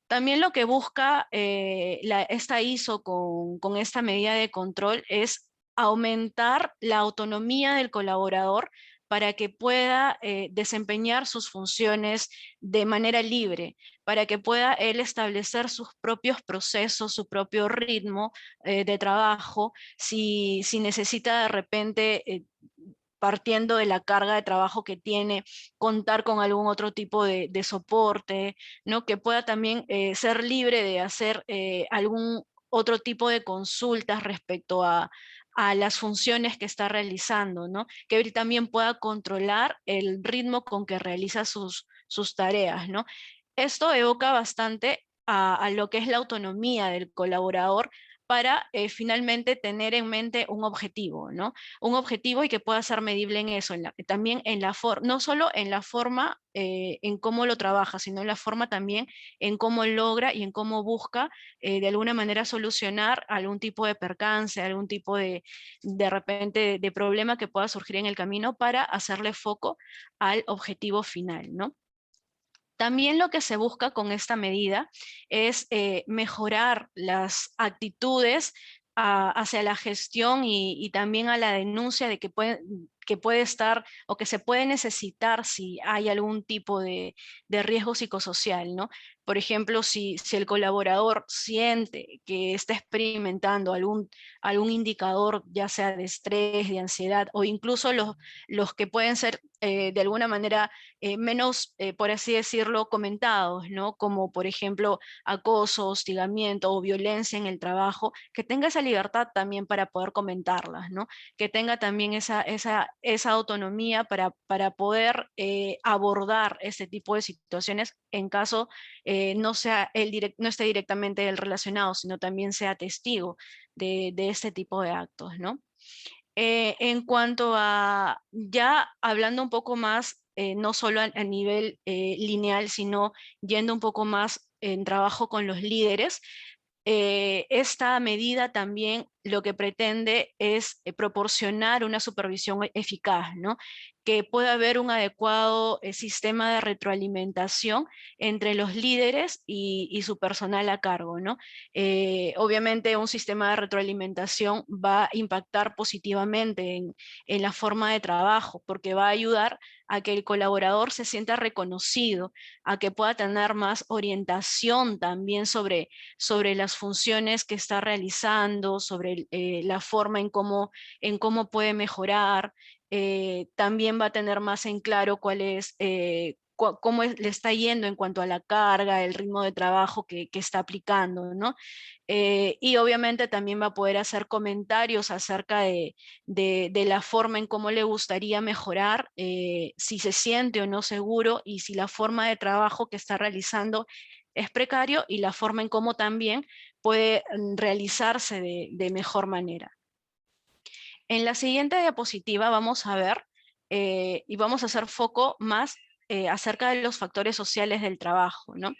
También lo que busca esta ISO con esta medida de control es aumentar la autonomía del colaborador para que pueda desempeñar sus funciones de manera libre, para que pueda él establecer sus propios procesos, su propio ritmo de trabajo, si necesita de repente partiendo de la carga de trabajo que tiene, contar con algún otro tipo de soporte, ¿no? Que pueda también ser libre de hacer algún otro tipo de consultas respecto a las funciones que está realizando, ¿no? Que él también pueda controlar el ritmo con que realiza sus tareas, ¿no? Esto evoca bastante a lo que es la autonomía del colaborador para finalmente tener en mente un objetivo, ¿no? Un objetivo y que pueda ser medible en eso, también en la forma, no solo en la forma en cómo lo trabaja, sino en la forma también en cómo logra y en cómo busca de alguna manera solucionar algún tipo de percance, algún tipo de repente de problema que pueda surgir en el camino para hacerle foco al objetivo final, ¿no? También lo que se busca con esta medida es mejorar las actitudes hacia la gestión y también a la denuncia de que puede estar o que se puede necesitar si hay algún tipo de riesgo psicosocial, ¿no? Por ejemplo, si el colaborador siente que está experimentando algún indicador, ya sea de estrés, de ansiedad, o incluso los que pueden ser de alguna manera menos, por así decirlo, comentados, ¿no? Como por ejemplo acoso, hostigamiento o violencia en el trabajo, que tenga esa libertad también para poder comentarlas, ¿no? Que tenga también esa autonomía para poder abordar este tipo de situaciones en caso no sea no esté directamente él relacionado, sino también sea testigo de este tipo de actos, ¿no? En cuanto a, ya hablando un poco más, no solo a nivel lineal, sino yendo un poco más en trabajo con los líderes, esta medida también lo que pretende es proporcionar una supervisión eficaz, ¿no? Que pueda haber un adecuado sistema de retroalimentación entre los líderes y su personal a cargo, ¿no? Obviamente un sistema de retroalimentación va a impactar positivamente en la forma de trabajo, porque va a ayudar a que el colaborador se sienta reconocido, a que pueda tener más orientación también sobre las funciones que está realizando, sobre la forma en cómo puede mejorar. También va a tener más en claro cuál es, cómo le está yendo en cuanto a la carga, el ritmo de trabajo que está aplicando, ¿no? Y obviamente también va a poder hacer comentarios acerca de la forma en cómo le gustaría mejorar, si se siente o no seguro y si la forma de trabajo que está realizando es precario y la forma en cómo también puede realizarse de mejor manera. En la siguiente diapositiva vamos a ver y vamos a hacer foco más acerca de los factores sociales del trabajo, ¿no?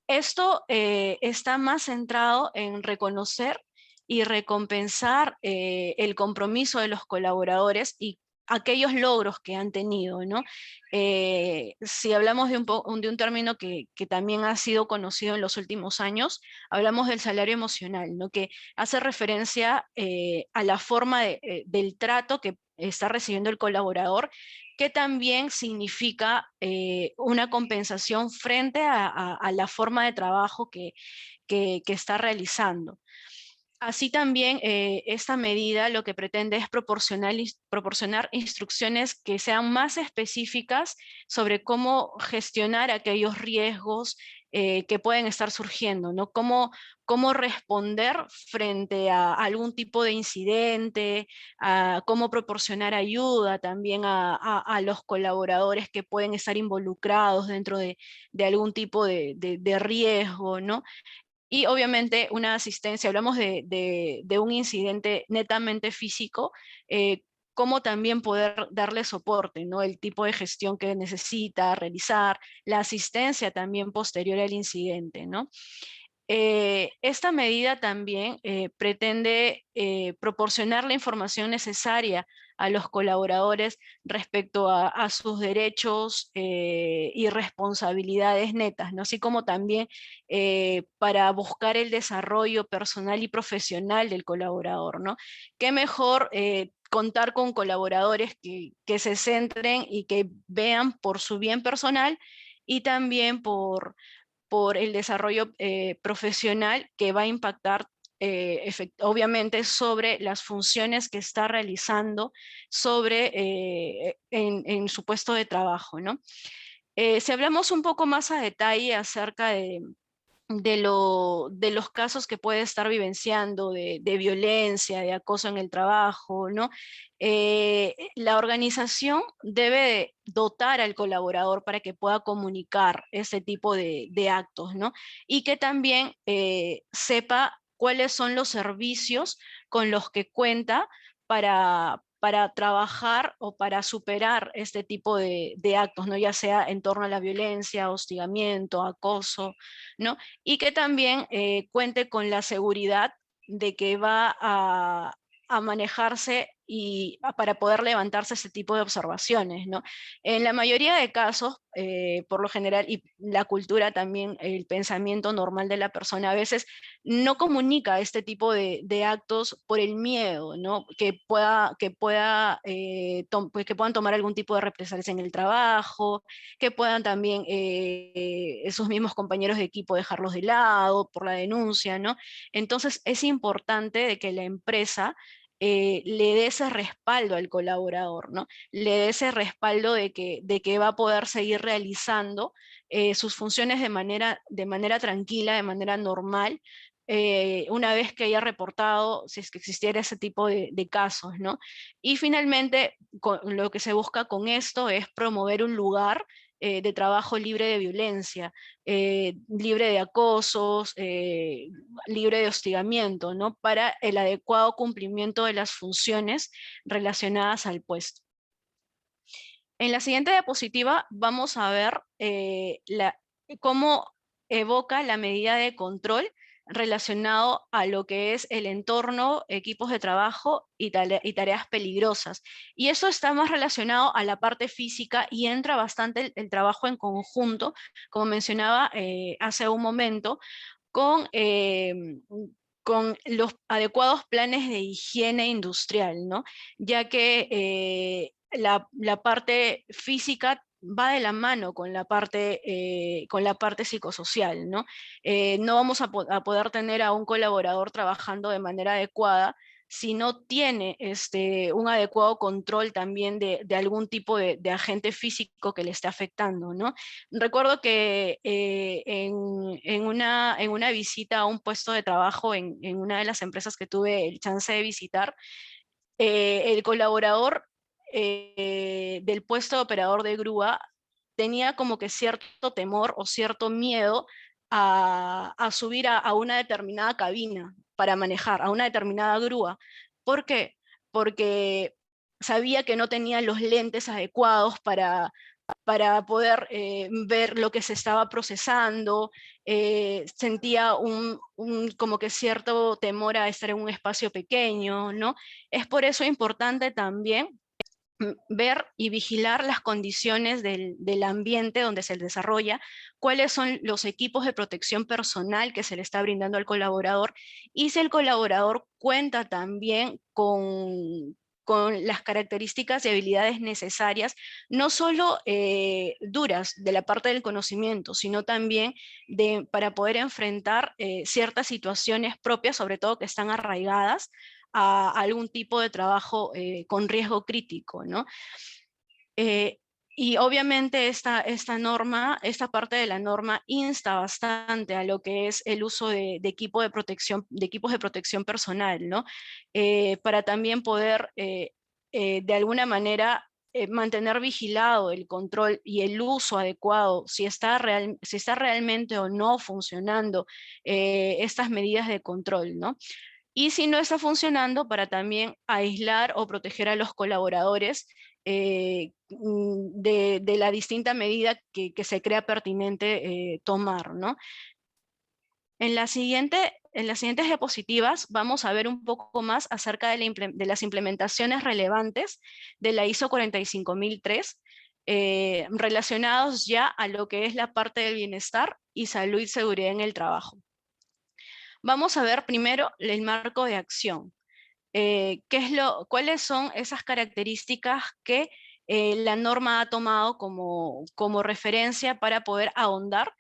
Esto está más centrado en reconocer y recompensar el compromiso de los colaboradores y aquellos logros que han tenido, ¿no? Si hablamos de un término que también ha sido conocido en los últimos años, hablamos del salario emocional, ¿no? Que hace referencia a la forma del trato que está recibiendo el colaborador, que también significa una compensación frente a la forma de trabajo que está realizando. Así también, esta medida lo que pretende es proporcionar instrucciones que sean más específicas sobre cómo gestionar aquellos riesgos que pueden estar surgiendo, ¿no? Cómo responder frente a algún tipo de incidente, a cómo proporcionar ayuda también a los colaboradores que pueden estar involucrados dentro de algún tipo de riesgo, ¿no? Y obviamente una asistencia, hablamos de un incidente netamente físico, cómo también poder darle soporte, ¿no? El tipo de gestión que necesita realizar, la asistencia también posterior al incidente, ¿no? Esta medida también pretende proporcionar la información necesaria a los colaboradores respecto a sus derechos y responsabilidades netas, ¿no? Así como también para buscar el desarrollo personal y profesional del colaborador, ¿no? Qué mejor contar con colaboradores que se centren y que vean por su bien personal y también por el desarrollo profesional que va a impactar obviamente sobre las funciones que está realizando en su puesto de trabajo, ¿no? Si hablamos un poco más a detalle acerca de los casos que puede estar vivenciando de violencia, de acoso en el trabajo, ¿no? La organización debe dotar al colaborador para que pueda comunicar ese tipo de actos, ¿no? Y que también sepa cuáles son los servicios con los que cuenta para trabajar o para superar este tipo de actos, ¿no? Ya sea en torno a la violencia, hostigamiento, acoso, ¿no? Y que también cuente con la seguridad de que va a manejarse y para poder levantarse ese tipo de observaciones, ¿no? En la mayoría de casos, por lo general, y la cultura también, el pensamiento normal de la persona a veces no comunica este tipo de actos por el miedo, ¿no? Pues que puedan tomar algún tipo de represalias en el trabajo, que puedan también esos mismos compañeros de equipo dejarlos de lado por la denuncia, ¿no? Entonces es importante de que la empresa le dé ese respaldo al colaborador, ¿no? Le dé ese respaldo de que va a poder seguir realizando sus funciones de manera tranquila, de manera normal, una vez que haya reportado, si es que existiera ese tipo de casos, ¿no? Y finalmente, lo que se busca con esto es promover un lugar de trabajo libre de violencia, libre de acosos, libre de hostigamiento, ¿no? Para el adecuado cumplimiento de las funciones relacionadas al puesto. En la siguiente diapositiva vamos a ver cómo evoca la medida de control relacionado a lo que es el entorno, equipos de trabajo y tareas peligrosas. Y eso está más relacionado a la parte física y entra bastante el trabajo en conjunto, como mencionaba hace un momento, con los adecuados planes de higiene industrial, ¿no? Ya que la parte física va de la mano con la parte psicosocial, ¿no? No vamos a poder tener a un colaborador trabajando de manera adecuada si no tiene un adecuado control también de algún tipo de agente físico que le esté afectando, ¿no? Recuerdo que en una visita a un puesto de trabajo en una de las empresas que tuve el chance de visitar, el colaborador del puesto de operador de grúa tenía como que cierto temor o cierto miedo a subir a una determinada cabina para manejar, a una determinada grúa. ¿Por qué? Porque sabía que no tenía los lentes adecuados para poder ver lo que se estaba procesando, sentía como que cierto temor a estar en un espacio pequeño, ¿no? Es por eso importante también ver y vigilar las condiciones del ambiente donde se desarrolla, cuáles son los equipos de protección personal que se le está brindando al colaborador y si el colaborador cuenta también con las características y habilidades necesarias, no solo duras de la parte del conocimiento, sino también para poder enfrentar ciertas situaciones propias, sobre todo que están arraigadas a algún tipo de trabajo con riesgo crítico, ¿no? Eh, y obviamente esta parte de la norma insta bastante a lo que es el uso de equipos de protección personal, ¿no? Para también poder, de alguna manera, mantener vigilado el control y el uso adecuado, si está realmente o no funcionando estas medidas de control, ¿no? Y si no está funcionando, para también aislar o proteger a los colaboradores de la distinta medida que se crea pertinente tomar, ¿no? En las siguientes diapositivas vamos a ver un poco más acerca de las implementaciones relevantes de la ISO 45003 relacionados ya a lo que es la parte del bienestar y salud y seguridad en el trabajo. Vamos a ver primero el marco de acción. ¿Cuáles son esas características que la norma ha tomado como referencia para poder ahondar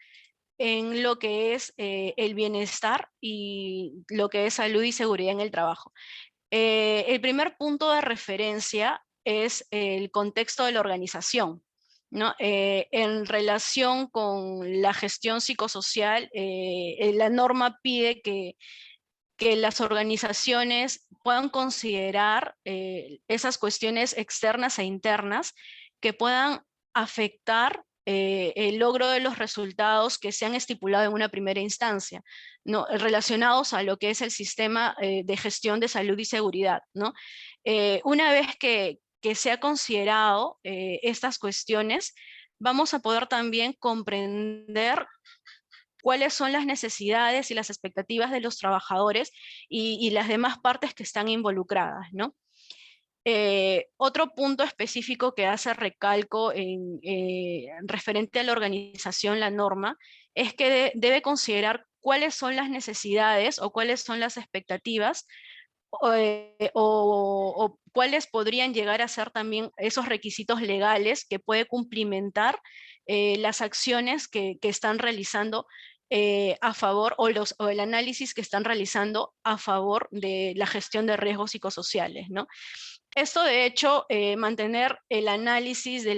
en lo que es el bienestar y lo que es salud y seguridad en el trabajo? El primer punto de referencia es el contexto de la organización, ¿no? En relación con la gestión psicosocial, la norma pide que las organizaciones puedan considerar esas cuestiones externas e internas que puedan afectar el logro de los resultados que se han estipulado en una primera instancia, ¿no? Relacionados a lo que es el sistema de gestión de salud y seguridad, ¿no? Una vez que se ha considerado estas cuestiones, vamos a poder también comprender cuáles son las necesidades y las expectativas de los trabajadores y las demás partes que están involucradas, ¿no? Otro punto específico que hace recalco referente a la organización, la norma, es que debe considerar cuáles son las necesidades o cuáles son las expectativas o cuáles podrían llegar a ser también esos requisitos legales que puede cumplimentar las acciones que están realizando a favor, o el análisis que están realizando a favor de la gestión de riesgos psicosociales, ¿no? Esto, de hecho, mantener el análisis de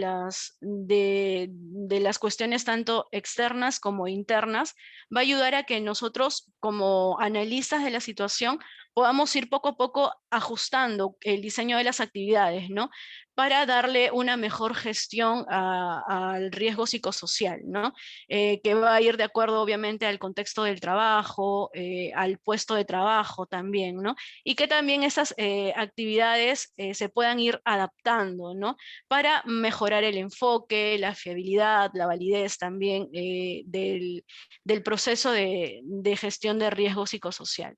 las cuestiones tanto externas como internas, va a ayudar a que nosotros, como analistas de la situación, podamos ir poco a poco ajustando el diseño de las actividades, ¿no? Para darle una mejor gestión al riesgo psicosocial, ¿no? Que va a ir de acuerdo, obviamente, al contexto del trabajo, al puesto de trabajo también, ¿no? Y que también esas actividades se puedan ir adaptando, ¿no? Para mejorar el enfoque, la fiabilidad, la validez también del proceso de gestión de riesgo psicosocial.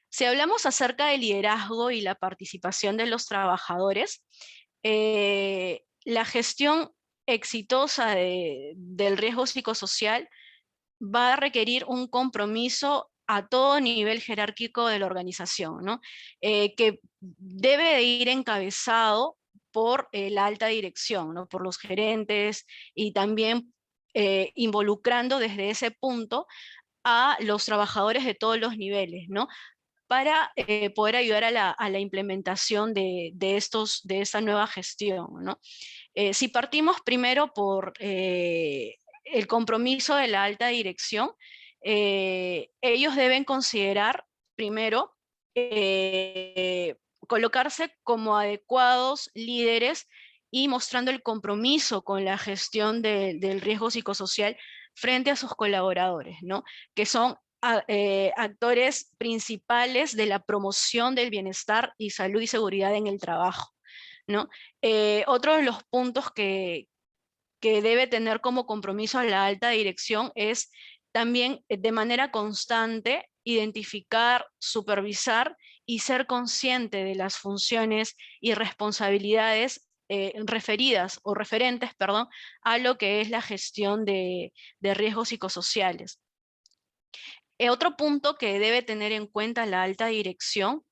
Si hablamos acerca del liderazgo y la participación de los trabajadores, la gestión exitosa del riesgo psicosocial va a requerir un compromiso a todo nivel jerárquico de la organización, ¿no? Que debe de ir encabezado por la alta dirección, ¿no? Por los gerentes y también involucrando desde ese punto a los trabajadores de todos los niveles, ¿no? Para poder ayudar a la implementación de esta nueva gestión, ¿no? Si partimos primero por el compromiso de la alta dirección, ellos deben considerar primero colocarse como adecuados líderes y mostrando el compromiso con la gestión del riesgo psicosocial frente a sus colaboradores, ¿no? Que son actores principales de la promoción del bienestar y salud y seguridad en el trabajo, ¿no? Otro de los puntos que debe tener como compromiso a la alta dirección es también de manera constante identificar, supervisar y ser consciente de las funciones y responsabilidades referidas o referentes, perdón, a lo que es la gestión de riesgos psicosociales. Otro punto que debe tener en cuenta la alta dirección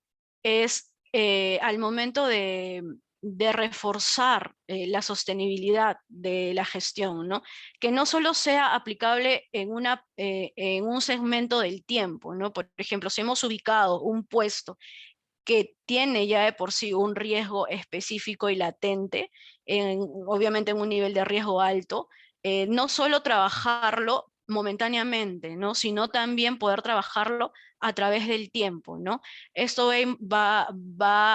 es al momento de reforzar la sostenibilidad de la gestión, ¿no? Que no solo sea aplicable en un segmento del tiempo, ¿no? Por ejemplo, si hemos ubicado un puesto que tiene ya de por sí un riesgo específico y latente, obviamente en un nivel de riesgo alto, no solo trabajarlo momentáneamente, ¿no? Sino también poder trabajarlo a través del tiempo, ¿no? Esto va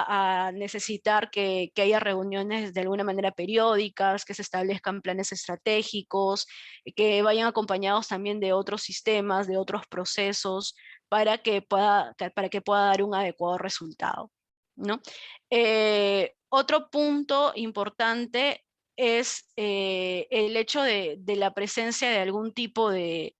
a necesitar que haya reuniones de alguna manera periódicas, que se establezcan planes estratégicos, que vayan acompañados también de otros sistemas, de otros procesos, para que pueda dar un adecuado resultado, ¿no? Otro punto importante es el hecho de la presencia de algún tipo de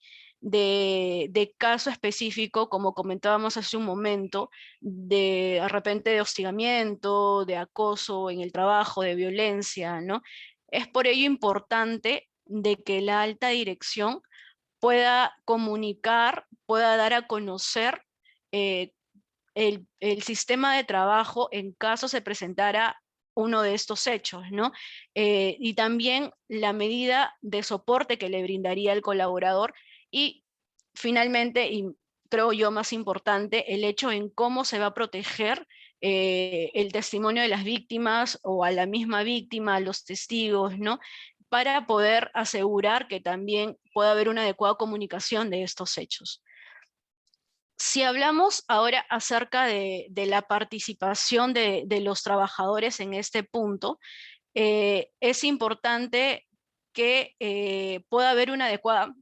caso específico, como comentábamos hace un momento, de repente de hostigamiento, de acoso en el trabajo, de violencia, ¿no? Es por ello importante de que la alta dirección pueda comunicar, pueda dar a conocer eh, el sistema de trabajo en caso se presentara uno de estos hechos, ¿no? Y también la medida de soporte que le brindaría el colaborador y finalmente, y creo yo más importante, el hecho en cómo se va a proteger el testimonio de las víctimas o a la misma víctima, a los testigos, ¿no? Para poder asegurar que también pueda haber una adecuada comunicación de estos hechos. Si hablamos ahora acerca de la participación de los trabajadores en este punto, es importante que pueda haber una adecuada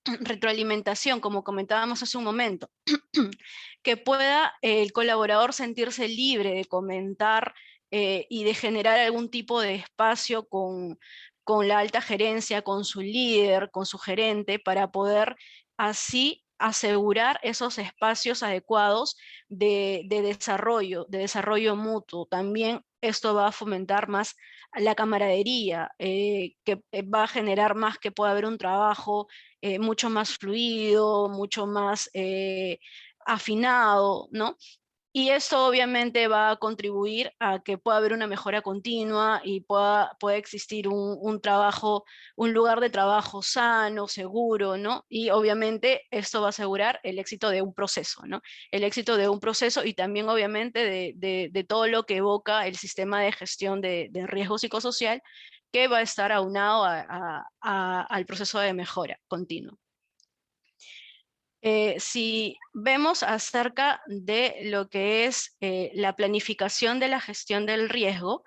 retroalimentación, como comentábamos hace un momento, que pueda el colaborador sentirse libre de comentar y de generar algún tipo de espacio con la alta gerencia, con su líder, con su gerente, para poder así asegurar esos espacios adecuados de desarrollo mutuo. También esto va a fomentar más la camaradería, que va a generar más que pueda haber un trabajo mucho más fluido, mucho más afinado, ¿no? Y esto obviamente va a contribuir a que pueda haber una mejora continua y pueda existir un trabajo, un lugar de trabajo sano, seguro, ¿no? Y obviamente esto va a asegurar el éxito de un proceso, ¿no? El éxito de un proceso y también obviamente de todo lo que evoca el sistema de gestión de riesgo psicosocial, que va a estar aunado al proceso de mejora continua. Si vemos acerca de lo que es la planificación de la gestión del riesgo,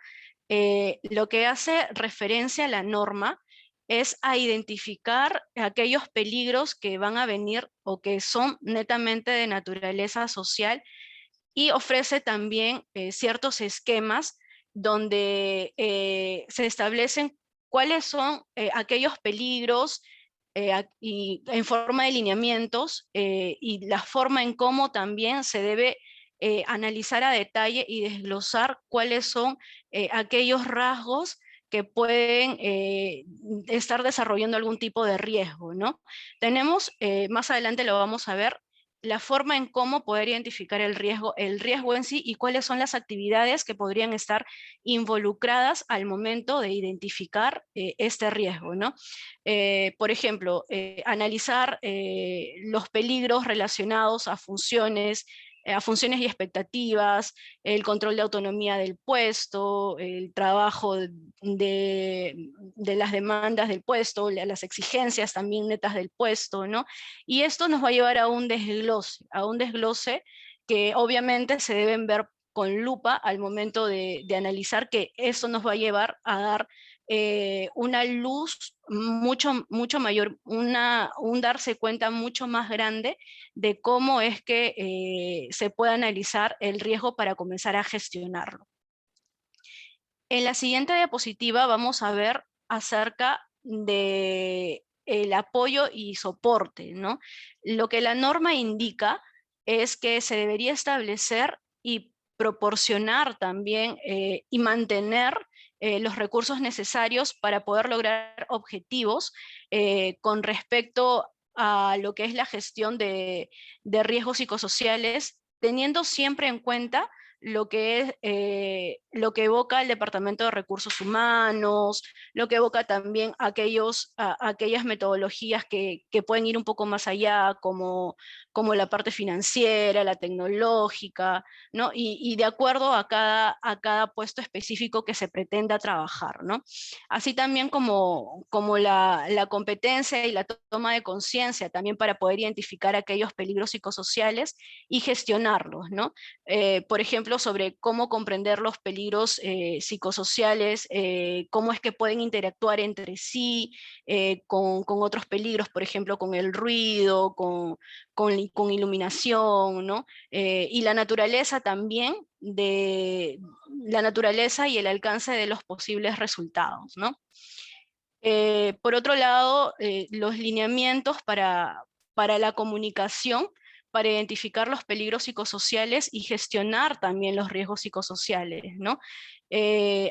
lo que hace referencia a la norma es a identificar aquellos peligros que van a venir o que son netamente de naturaleza social, y ofrece también ciertos esquemas donde se establecen cuáles son aquellos peligros y en forma de lineamientos, y la forma en cómo también se debe analizar a detalle y desglosar cuáles son aquellos rasgos que pueden estar desarrollando algún tipo de riesgo, ¿no? Tenemos, más adelante lo vamos a ver, la forma en cómo poder identificar el riesgo en sí y cuáles son las actividades que podrían estar involucradas al momento de identificar este riesgo, ¿no? Por ejemplo, analizar los peligros relacionados a funciones y expectativas, el control de autonomía del puesto, el trabajo de las demandas del puesto, las exigencias también netas del puesto, ¿no? Y esto nos va a llevar a un desglose que obviamente se deben ver con lupa al momento de analizar, que eso nos va a llevar a dar una luz mucho mayor, un darse cuenta mucho más grande de cómo es que se puede analizar el riesgo para comenzar a gestionarlo. En la siguiente diapositiva vamos a ver acerca de el apoyo y soporte, ¿no? Lo que la norma indica es que se debería establecer y proporcionar también y mantener los recursos necesarios para poder lograr objetivos con respecto a lo que es la gestión de riesgos psicosociales, teniendo siempre en cuenta lo que es lo que evoca el Departamento de Recursos Humanos, lo que evoca también aquellas metodologías que pueden ir un poco más allá, como la parte financiera, la tecnológica, ¿no? Y de acuerdo a cada puesto específico que se pretenda trabajar, ¿no? Así también como la competencia y la toma de conciencia también para poder identificar aquellos peligros psicosociales y gestionarlos, ¿no? Por ejemplo, sobre cómo comprender los peligros psicosociales, cómo es que pueden interactuar entre sí, con otros peligros, por ejemplo, con el ruido, con iluminación, ¿no? Y la naturaleza también, la naturaleza y el alcance de los posibles resultados, ¿no? Por otro lado, los lineamientos para la comunicación, para identificar los peligros psicosociales y gestionar también los riesgos psicosociales, ¿no?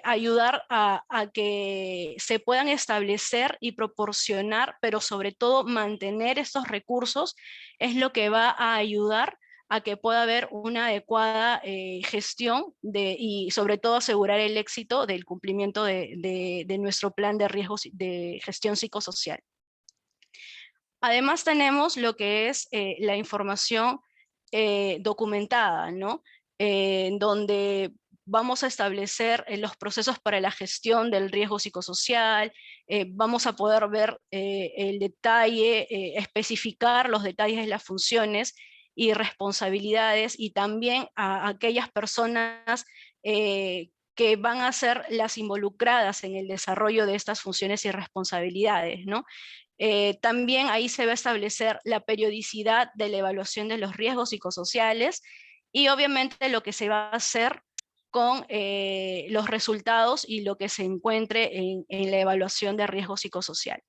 Ayudar a que se puedan establecer y proporcionar, pero sobre todo mantener estos recursos, es lo que va a ayudar a que pueda haber una adecuada gestión y sobre todo asegurar el éxito del cumplimiento de nuestro plan de riesgos de gestión psicosocial. Además tenemos lo que es la información documentada, ¿no? Donde vamos a establecer los procesos para la gestión del riesgo psicosocial, vamos a poder ver el detalle, especificar los detalles de las funciones y responsabilidades, y también a aquellas personas que van a ser las involucradas en el desarrollo de estas funciones y responsabilidades, ¿no? También ahí se va a establecer la periodicidad de la evaluación de los riesgos psicosociales y obviamente lo que se va a hacer con los resultados y lo que se encuentre en la evaluación de riesgo psicosocial.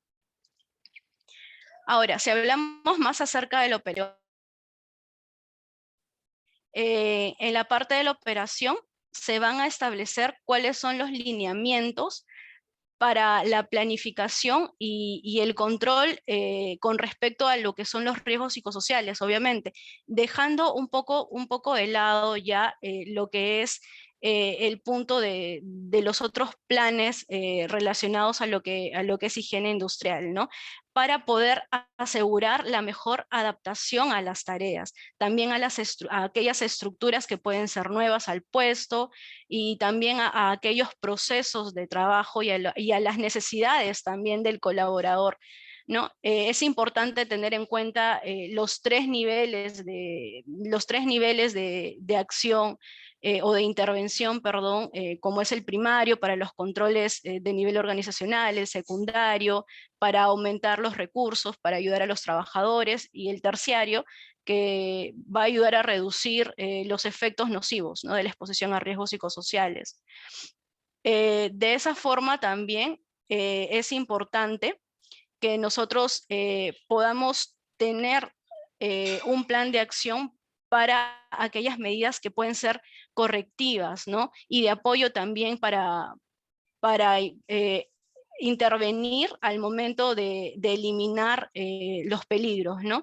Ahora, si hablamos más acerca de la operación, en la parte de la operación se van a establecer cuáles son los lineamientos para la planificación y el control con respecto a lo que son los riesgos psicosociales, obviamente, dejando un poco de lado ya lo que es el punto de los otros planes relacionados a lo que es higiene industrial, ¿no? Para poder asegurar la mejor adaptación a las tareas, también a aquellas estructuras que pueden ser nuevas al puesto, y también a aquellos procesos de trabajo y a las necesidades también del colaborador, ¿no? Es importante tener en cuenta los tres niveles de acción o de intervención, perdón, como es el primario para los controles de nivel organizacional, el secundario para aumentar los recursos, para ayudar a los trabajadores, y el terciario, que va a ayudar a reducir los efectos nocivos, ¿no?, de la exposición a riesgos psicosociales. De esa forma también es importante que nosotros podamos tener un plan de acción para aquellas medidas que pueden ser correctivas, ¿no? Y de apoyo también para intervenir al momento de eliminar los peligros, ¿no?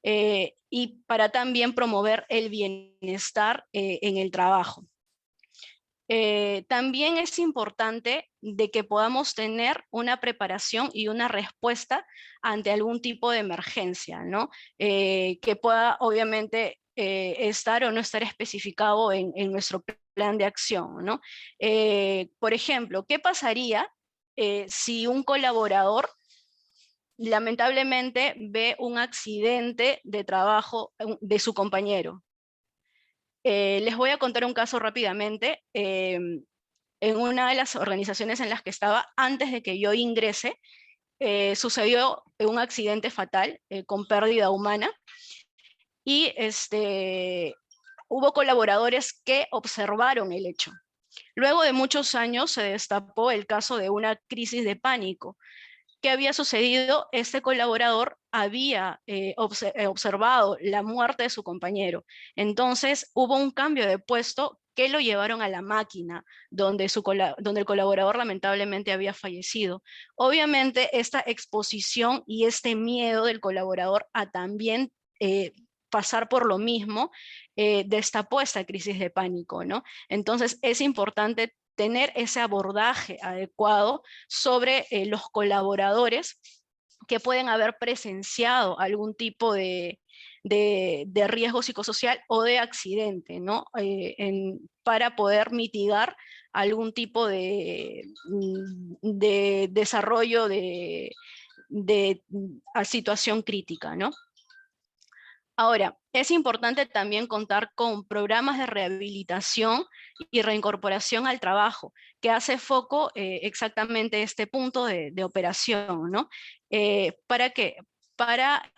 Y para también promover el bienestar en el trabajo. También es importante de que podamos tener una preparación y una respuesta ante algún tipo de emergencia, ¿no? Que pueda obviamente estar o no estar especificado en nuestro plan de acción, ¿no? Por ejemplo, ¿qué pasaría si un colaborador lamentablemente ve un accidente de trabajo de su compañero? Les voy a contar un caso rápidamente. En una de las organizaciones en las que estaba antes de que yo ingrese, sucedió un accidente fatal con pérdida humana, y hubo colaboradores que observaron el hecho. Luego de muchos años se destapó el caso de una crisis de pánico. ¿Qué había sucedido? Este colaborador había observado la muerte de su compañero. Entonces hubo un cambio de puesto que lo llevaron a la máquina donde el colaborador lamentablemente había fallecido. Obviamente esta exposición y este miedo del colaborador a también pasar por lo mismo destapó esta crisis de pánico, ¿no? Entonces es importante tener ese abordaje adecuado sobre los colaboradores que pueden haber presenciado algún tipo de riesgo psicosocial o de accidente, ¿no? Para poder mitigar algún tipo de desarrollo de situación crítica, ¿no? Ahora, es importante también contar con programas de rehabilitación y reincorporación al trabajo, que hace foco exactamente este punto de operación, ¿no? ¿Para qué? Para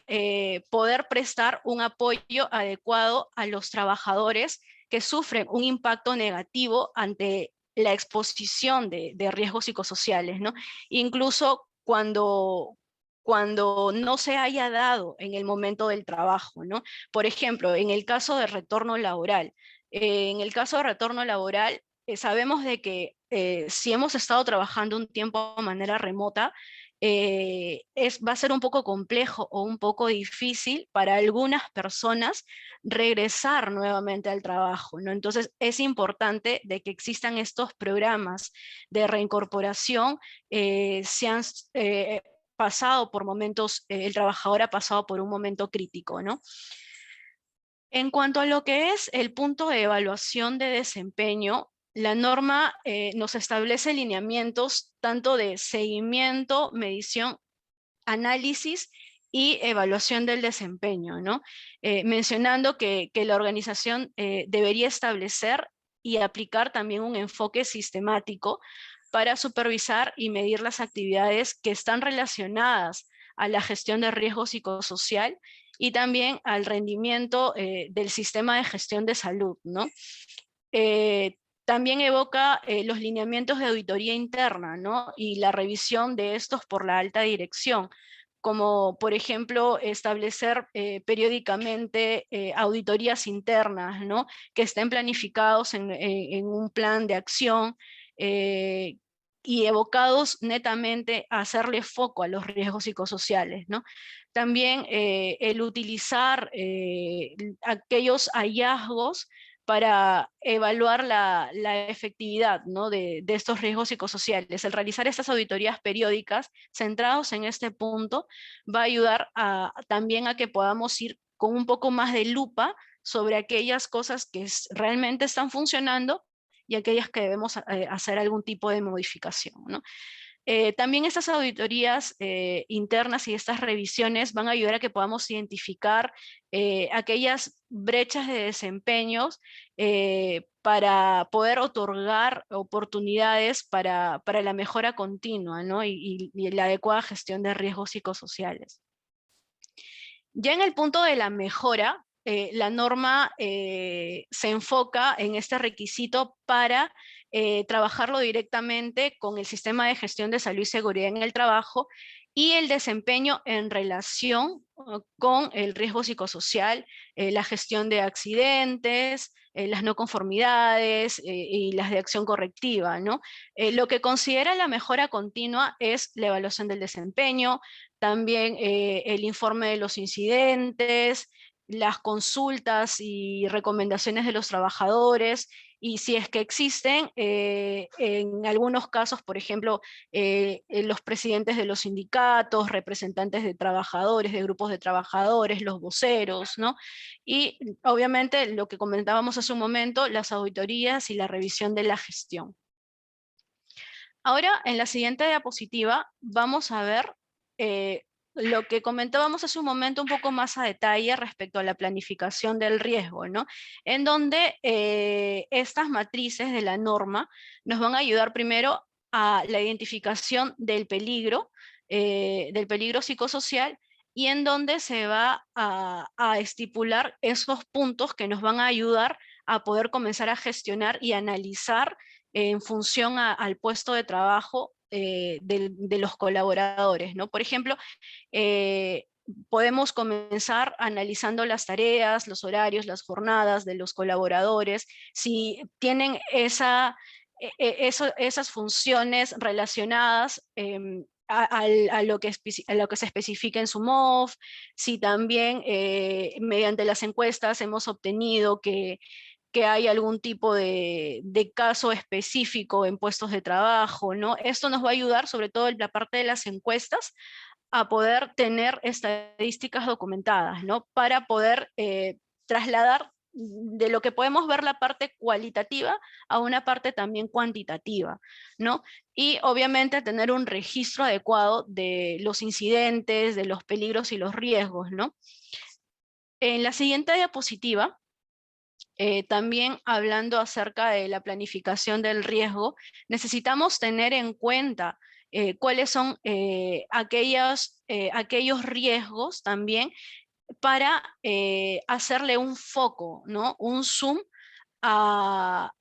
poder prestar un apoyo adecuado a los trabajadores que sufren un impacto negativo ante la exposición de riesgos psicosociales, ¿no? Incluso cuando no se haya dado en el momento del trabajo, ¿no? Por ejemplo, en el caso de retorno laboral. En el caso de retorno laboral, sabemos de que si hemos estado trabajando un tiempo de manera remota, va a ser un poco complejo o un poco difícil para algunas personas regresar nuevamente al trabajo, ¿no? Entonces es importante de que existan estos programas de reincorporación, sean pasado por momentos, el trabajador ha pasado por un momento crítico, ¿no? En cuanto a lo que es el punto de evaluación de desempeño, la norma nos establece lineamientos tanto de seguimiento, medición, análisis y evaluación del desempeño, ¿no? Mencionando que la organización debería establecer y aplicar también un enfoque sistemático para supervisar y medir las actividades que están relacionadas a la gestión de riesgo psicosocial y también al rendimiento del sistema de gestión de salud, ¿no? También evoca los lineamientos de auditoría interna, ¿no? Y la revisión de estos por la alta dirección, como por ejemplo establecer periódicamente auditorías internas, ¿no? Que estén planificados en un plan de acción, y evocados netamente a hacerle foco a los riesgos psicosociales, ¿no? También el utilizar aquellos hallazgos para evaluar la efectividad, ¿no? de estos riesgos psicosociales. El realizar estas auditorías periódicas centrados en este punto va a ayudar también a que podamos ir con un poco más de lupa sobre aquellas cosas que realmente están funcionando y aquellas que debemos hacer algún tipo de modificación, ¿no? También estas auditorías internas y estas revisiones van a ayudar a que podamos identificar aquellas brechas de desempeños para poder otorgar oportunidades para la mejora continua, ¿no? y la adecuada gestión de riesgos psicosociales. Ya en el punto de la mejora, la norma se enfoca en este requisito para trabajarlo directamente con el sistema de gestión de salud y seguridad en el trabajo y el desempeño en relación con el riesgo psicosocial, la gestión de accidentes, las no conformidades y las de acción correctiva, ¿no? Lo que considera la mejora continua es la evaluación del desempeño, también el informe de los incidentes, las consultas y recomendaciones de los trabajadores, y si es que existen, en algunos casos, por ejemplo, los presidentes de los sindicatos, representantes de trabajadores, de grupos de trabajadores, los voceros, ¿no? Y obviamente lo que comentábamos hace un momento, las auditorías y la revisión de la gestión. Ahora, en la siguiente diapositiva, vamos a ver lo que comentábamos hace un momento un poco más a detalle respecto a la planificación del riesgo, ¿no? En donde estas matrices de la norma nos van a ayudar primero a la identificación del peligro psicosocial, y en donde se va a estipular esos puntos que nos van a ayudar a poder comenzar a gestionar y analizar en función al puesto de trabajo de los colaboradores, ¿no? Por ejemplo, podemos comenzar analizando las tareas, los horarios, las jornadas de los colaboradores, si tienen esas funciones relacionadas a lo que se especifica en su MOF, si también mediante las encuestas hemos obtenido que hay algún tipo de caso específico en puestos de trabajo, ¿no? Esto nos va a ayudar, sobre todo en la parte de las encuestas, a poder tener estadísticas documentadas, ¿no? Para poder trasladar de lo que podemos ver la parte cualitativa a una parte también cuantitativa, ¿no? Y obviamente tener un registro adecuado de los incidentes, de los peligros y los riesgos, ¿no? En la siguiente diapositiva, también hablando acerca de la planificación del riesgo, necesitamos tener en cuenta cuáles son aquellos riesgos también para hacerle un foco, ¿no? Un zoom al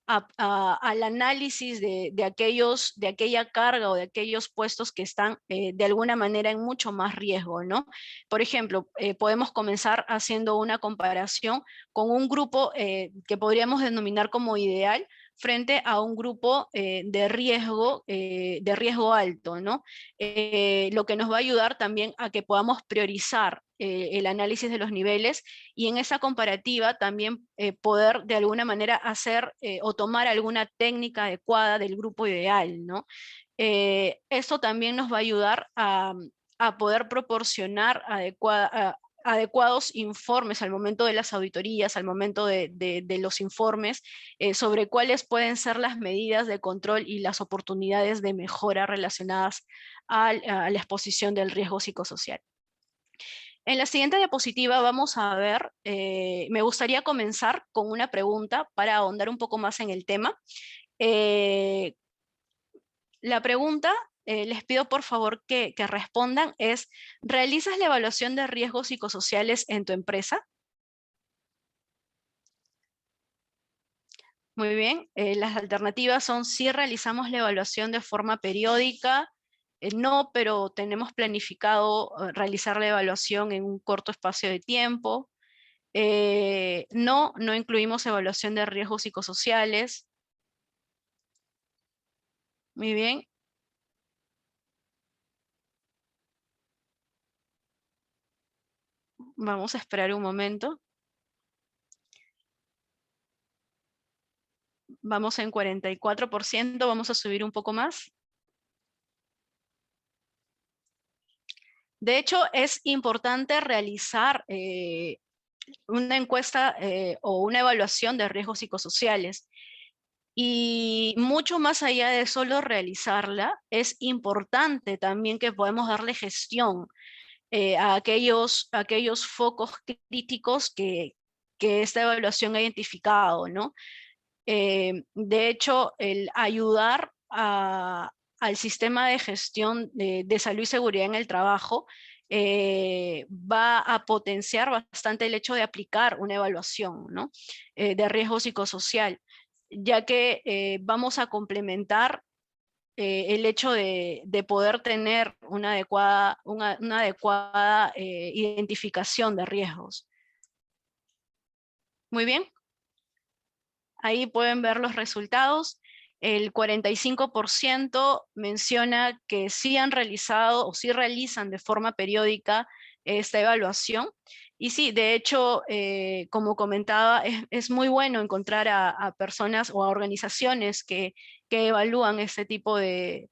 análisis de aquella carga o de aquellos puestos que están de alguna manera en mucho más riesgo, ¿no? Por ejemplo, podemos comenzar haciendo una comparación con un grupo que podríamos denominar como ideal frente a un grupo de riesgo alto, ¿no? Lo que nos va a ayudar también a que podamos priorizar el análisis de los niveles, y en esa comparativa también poder de alguna manera hacer o tomar alguna técnica adecuada del grupo ideal, ¿no? Esto también nos va a ayudar a poder proporcionar adecuados informes al momento de las auditorías, al momento de los informes, sobre cuáles pueden ser las medidas de control y las oportunidades de mejora relacionadas a la exposición del riesgo psicosocial. En la siguiente diapositiva vamos a ver, me gustaría comenzar con una pregunta para ahondar un poco más en el tema. La pregunta, les pido por favor que respondan, es: ¿realizas la evaluación de riesgos psicosociales en tu empresa? Muy bien, las alternativas son: sí realizamos la evaluación de forma periódica, No, pero tenemos planificado realizar la evaluación en un corto espacio de tiempo. No, no incluimos evaluación de riesgos psicosociales. Muy bien. Vamos a esperar un momento. Vamos en 44%, vamos a subir un poco más. De hecho, es importante realizar una encuesta o una evaluación de riesgos psicosociales. Y mucho más allá de solo realizarla, es importante también que podamos darle gestión a aquellos focos críticos que esta evaluación ha identificado, ¿no? De hecho, el ayudar al sistema de gestión de salud y seguridad en el trabajo va a potenciar bastante el hecho de aplicar una evaluación, ¿no? De riesgo psicosocial, ya que vamos a complementar el hecho de poder tener una adecuada identificación de riesgos. Muy bien. Ahí pueden ver los resultados. El 45% menciona que sí han realizado o sí realizan de forma periódica esta evaluación. Y sí, de hecho, como comentaba, es muy bueno encontrar a personas o a organizaciones que evalúan este tipo de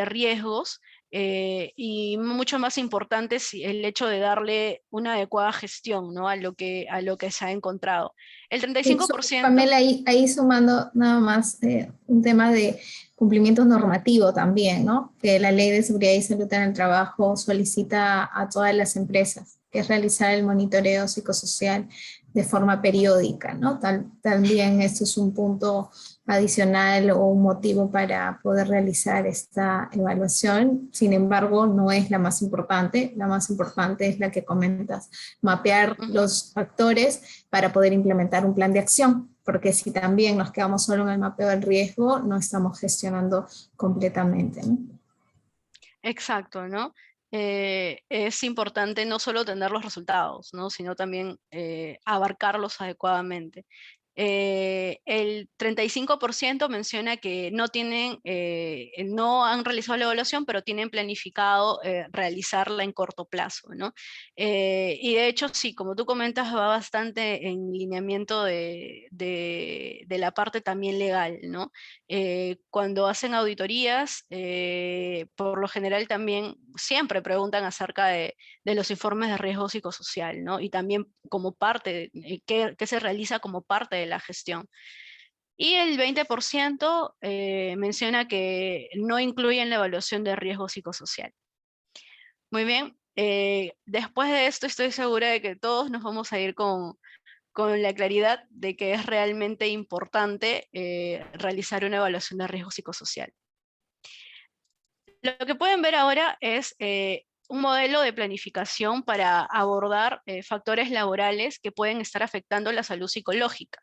riesgos. Y mucho más importante es el hecho de darle una adecuada gestión, ¿no? a lo que se ha encontrado. El Sí, 35%, Pamela, ahí sumando nada más un tema de cumplimiento normativo también, ¿no? Que la Ley de Seguridad y Salud en el Trabajo solicita a todas las empresas, que es realizar el monitoreo psicosocial de forma periódica, ¿no? También esto es un punto adicional o un motivo para poder realizar esta evaluación. Sin embargo, no es la más importante es la que comentas, mapear los factores para poder implementar un plan de acción, porque si también nos quedamos solo en el mapeo del riesgo, no estamos gestionando completamente, ¿no? exacto, ¿no? Es importante no solo tener los resultados, ¿no? Sino también abarcarlos adecuadamente. El 35% menciona que no han realizado la evaluación, pero tienen planificado realizarla en corto plazo, ¿no? Y de hecho, sí, como tú comentas, va bastante en lineamiento de la parte también legal, ¿no? Cuando hacen auditorías, por lo general también siempre preguntan acerca de los informes de riesgo psicosocial, ¿no? Y también como parte, qué se realiza como parte de la gestión. Y el 20% menciona que no incluyen la evaluación de riesgo psicosocial. Muy bien, después de esto estoy segura de que todos nos vamos a ir con la claridad de que es realmente importante realizar una evaluación de riesgo psicosocial. Lo que pueden ver ahora es un modelo de planificación para abordar factores laborales que pueden estar afectando la salud psicológica.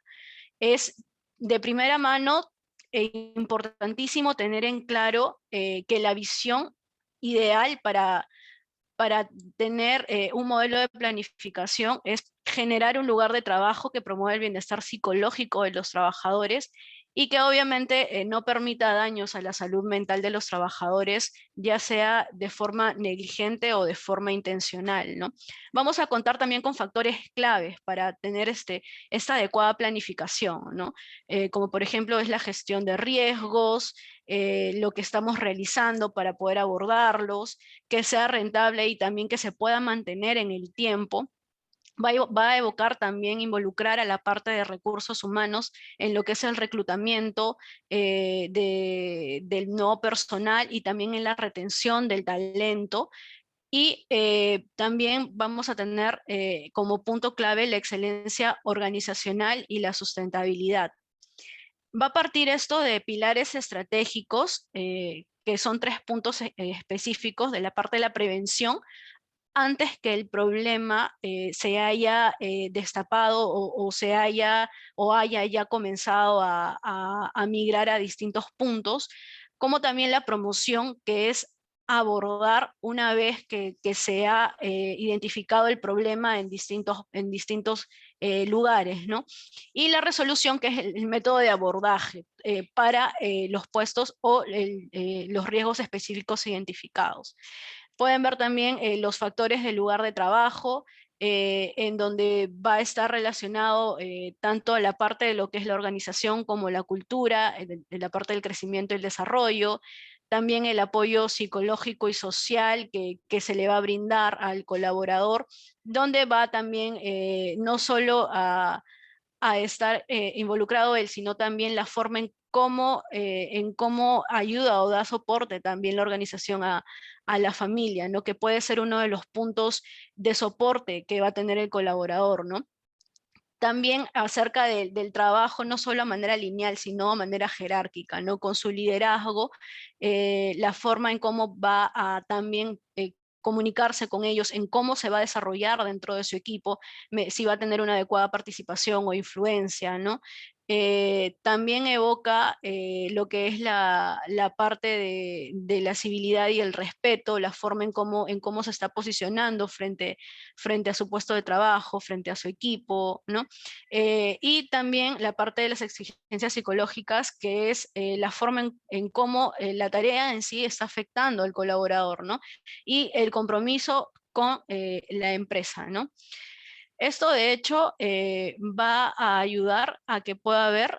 Es de primera mano importantísimo tener en claro que la visión ideal para tener un modelo de planificación es generar un lugar de trabajo que promueva el bienestar psicológico de los trabajadores y que obviamente no permita daños a la salud mental de los trabajadores, ya sea de forma negligente o de forma intencional, ¿no? Vamos a contar también con factores claves para tener esta adecuada planificación, ¿no? Como por ejemplo es la gestión de riesgos, lo que estamos realizando para poder abordarlos, que sea rentable y también que se pueda mantener en el tiempo. Va a evocar también involucrar a la parte de recursos humanos en lo que es el reclutamiento del nuevo personal y también en la retención del talento. Y también vamos a tener como punto clave la excelencia organizacional y la sustentabilidad. Va a partir esto de pilares estratégicos, que son 3 puntos específicos de la parte de la prevención, antes que el problema se haya destapado o haya ya comenzado a migrar a distintos puntos, como también la promoción, que es abordar una vez que se ha identificado el problema en distintos lugares, ¿no? Y la resolución, que es el método de abordaje para los puestos o los riesgos específicos identificados. Pueden ver también los factores del lugar de trabajo, en donde va a estar relacionado tanto la parte de lo que es la organización como la cultura, de la parte del crecimiento y el desarrollo, también el apoyo psicológico y social que se le va a brindar al colaborador, donde va también no solo a estar involucrado él, sino también la forma en cómo ayuda o da soporte también la organización a la familia, ¿no? Que puede ser uno de los puntos de soporte que va a tener el colaborador, ¿no? También acerca del trabajo, no solo a manera lineal, sino a manera jerárquica, ¿no? Con su liderazgo, la forma en cómo va a también comunicarse con ellos, en cómo se va a desarrollar dentro de su equipo, si va a tener una adecuada participación o influencia, ¿no? También evoca lo que es la parte de la civilidad y el respeto, la forma en cómo se está posicionando frente a su puesto de trabajo, frente a su equipo, ¿no? Y también la parte de las exigencias psicológicas, que es la forma en cómo la tarea en sí está afectando al colaborador, ¿no? Y el compromiso con la empresa, ¿no? Esto, de hecho, va a ayudar a que pueda haber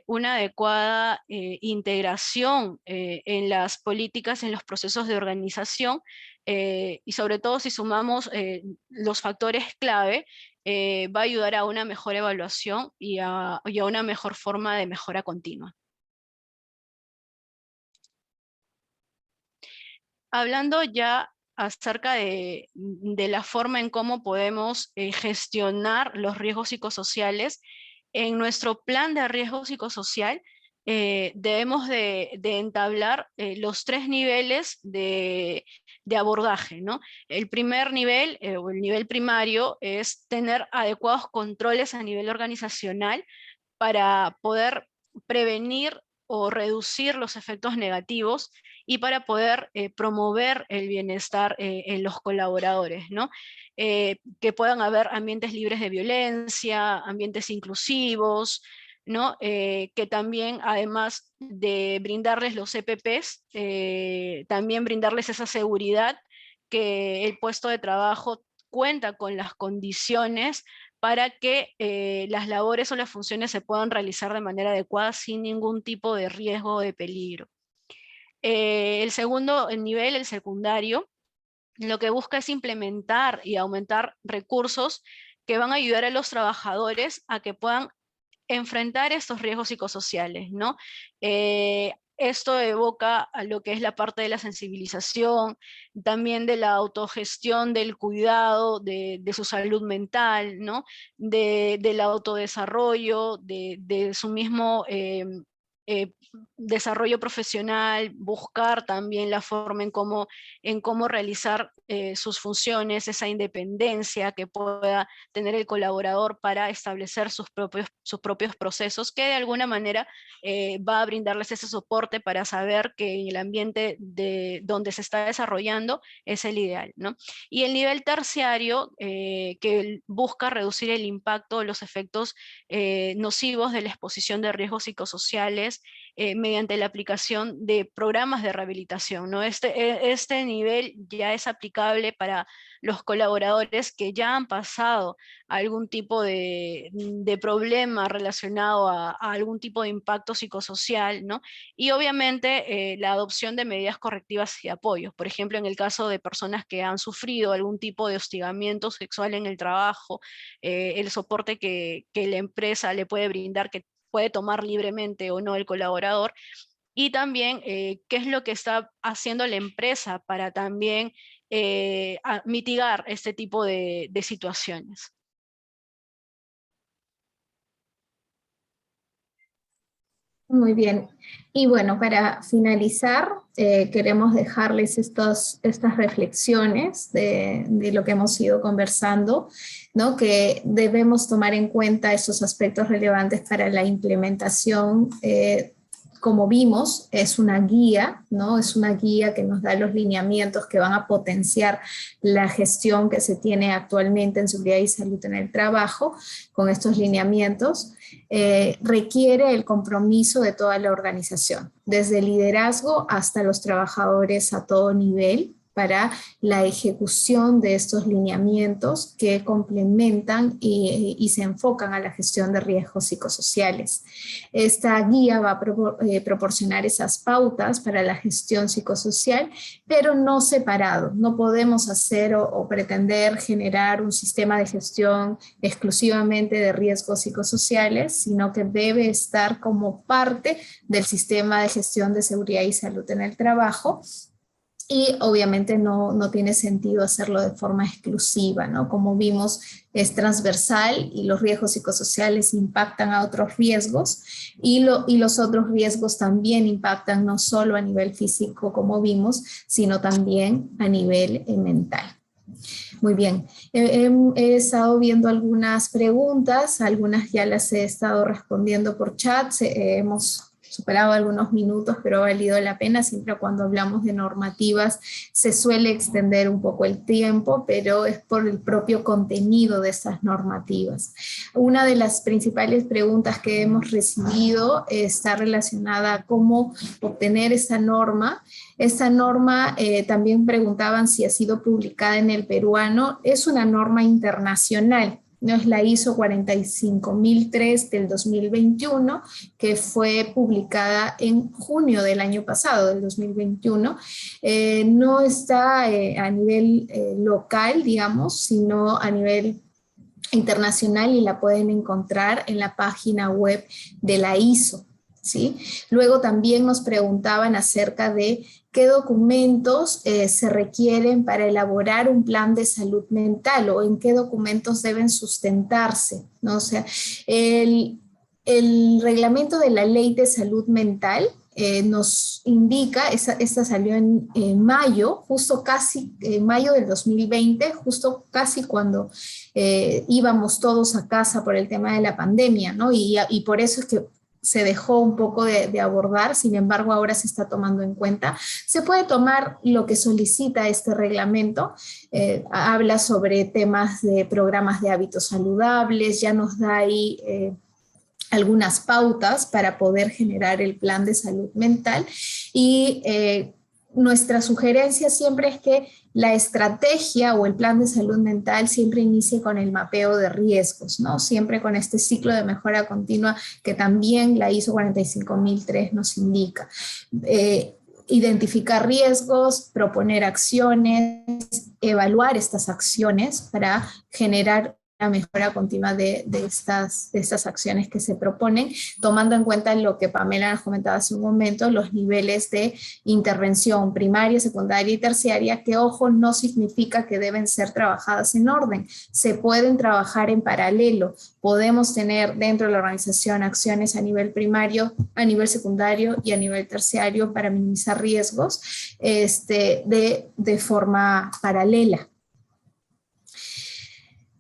una adecuada integración en las políticas, en los procesos de organización, y sobre todo si sumamos los factores clave, va a ayudar a una mejor evaluación y a una mejor forma de mejora continua. Hablando ya acerca de la forma en cómo podemos gestionar los riesgos psicosociales, en nuestro plan de riesgo psicosocial debemos de entablar los 3 niveles de abordaje, ¿no? El primer nivel, o el nivel primario, es tener adecuados controles a nivel organizacional para poder prevenir o reducir los efectos negativos y para poder promover el bienestar en los colaboradores, ¿no? Que puedan haber ambientes libres de violencia, ambientes inclusivos, ¿no? Que también, además de brindarles los EPPs, también brindarles esa seguridad que el puesto de trabajo cuenta con las condiciones para que las labores o las funciones se puedan realizar de manera adecuada sin ningún tipo de riesgo o de peligro. El segundo nivel, el secundario, lo que busca es implementar y aumentar recursos que van a ayudar a los trabajadores a que puedan enfrentar estos riesgos psicosociales, ¿no? Esto evoca a lo que es la parte de la sensibilización, también de la autogestión, del cuidado de su salud mental, ¿no? Del autodesarrollo, de su mismo eh, desarrollo profesional, buscar también la forma en cómo realizar sus funciones, esa independencia que pueda tener el colaborador para establecer sus propios procesos, que de alguna manera va a brindarles ese soporte para saber que el ambiente donde se está desarrollando es el ideal, ¿no? Y el nivel terciario, que busca reducir el impacto, los efectos nocivos de la exposición de riesgos psicosociales mediante la aplicación de programas de rehabilitación, ¿no? Este nivel ya es aplicable para los colaboradores que ya han pasado algún tipo de problema relacionado a algún tipo de impacto psicosocial, ¿no? Y obviamente la adopción de medidas correctivas y apoyos. Por ejemplo, en el caso de personas que han sufrido algún tipo de hostigamiento sexual en el trabajo, el soporte que la empresa le puede brindar, que puede tomar libremente o no el colaborador, y también qué es lo que está haciendo la empresa para también mitigar este tipo de situaciones. Muy bien. Y bueno, para finalizar, queremos dejarles estas reflexiones de lo que hemos ido conversando, ¿no? Que debemos tomar en cuenta esos aspectos relevantes para la implementación como vimos, es una guía, ¿no? Es una guía que nos da los lineamientos que van a potenciar la gestión que se tiene actualmente en seguridad y salud en el trabajo. Con estos lineamientos requiere el compromiso de toda la organización, desde el liderazgo hasta los trabajadores a todo nivel, para la ejecución de estos lineamientos que complementan y se enfocan a la gestión de riesgos psicosociales. Esta guía va a proporcionar esas pautas para la gestión psicosocial, pero no separado. No podemos hacer o pretender generar un sistema de gestión exclusivamente de riesgos psicosociales, sino que debe estar como parte del sistema de gestión de seguridad y salud en el trabajo. Y obviamente no tiene sentido hacerlo de forma exclusiva, ¿no? Como vimos, es transversal y los riesgos psicosociales impactan a otros riesgos y los otros riesgos también impactan no solo a nivel físico, como vimos, sino también a nivel mental. Muy bien, he estado viendo algunas preguntas, algunas ya las he estado respondiendo por chat, hemos superado algunos minutos, pero ha valido la pena. Siempre cuando hablamos de normativas se suele extender un poco el tiempo, pero es por el propio contenido de estas normativas. Una de las principales preguntas que hemos recibido está relacionada a cómo obtener esa norma. Esta norma también preguntaban si ha sido publicada en el peruano. Es una norma internacional. No es la ISO 45003 del 2021, que fue publicada en junio del año pasado, del 2021. No está a nivel local, digamos, sino a nivel internacional y la pueden encontrar en la página web de la ISO. ¿Sí? Luego también nos preguntaban acerca de qué documentos se requieren para elaborar un plan de salud mental o en qué documentos deben sustentarse, ¿no? O sea, el reglamento de la Ley de Salud Mental nos indica, esta salió en mayo, justo casi en mayo del 2020, justo casi cuando íbamos todos a casa por el tema de la pandemia, ¿no? Y por eso es que se dejó un poco de abordar, sin embargo ahora se está tomando en cuenta. Se puede tomar lo que solicita este reglamento, habla sobre temas de programas de hábitos saludables, ya nos da ahí algunas pautas para poder generar el plan de salud mental y nuestra sugerencia siempre es que la estrategia o el plan de salud mental siempre inicie con el mapeo de riesgos, ¿no? Siempre con este ciclo de mejora continua que también la ISO 45003 nos indica. Identificar riesgos, proponer acciones, evaluar estas acciones para generar la mejora continua de estas acciones que se proponen, tomando en cuenta lo que Pamela nos comentaba hace un momento, los niveles de intervención primaria, secundaria y terciaria, que ojo, no significa que deben ser trabajadas en orden, se pueden trabajar en paralelo, podemos tener dentro de la organización acciones a nivel primario, a nivel secundario y a nivel terciario para minimizar riesgos de forma paralela.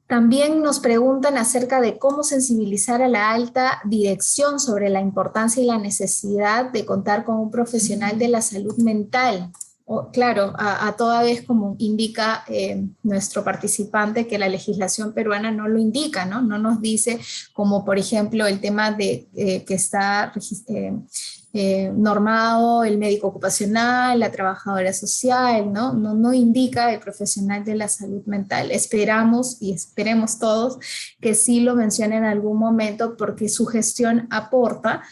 También nos preguntan acerca de cómo sensibilizar a la alta dirección sobre la importancia y la necesidad de contar con un profesional de la salud mental. Claro, a toda vez como indica nuestro participante que la legislación peruana no lo indica, ¿no? No nos dice como por ejemplo el tema de que está normado el médico ocupacional, la trabajadora social, ¿no? No indica el profesional de la salud mental. Esperamos y esperemos todos que sí lo mencione en algún momento porque su gestión aporta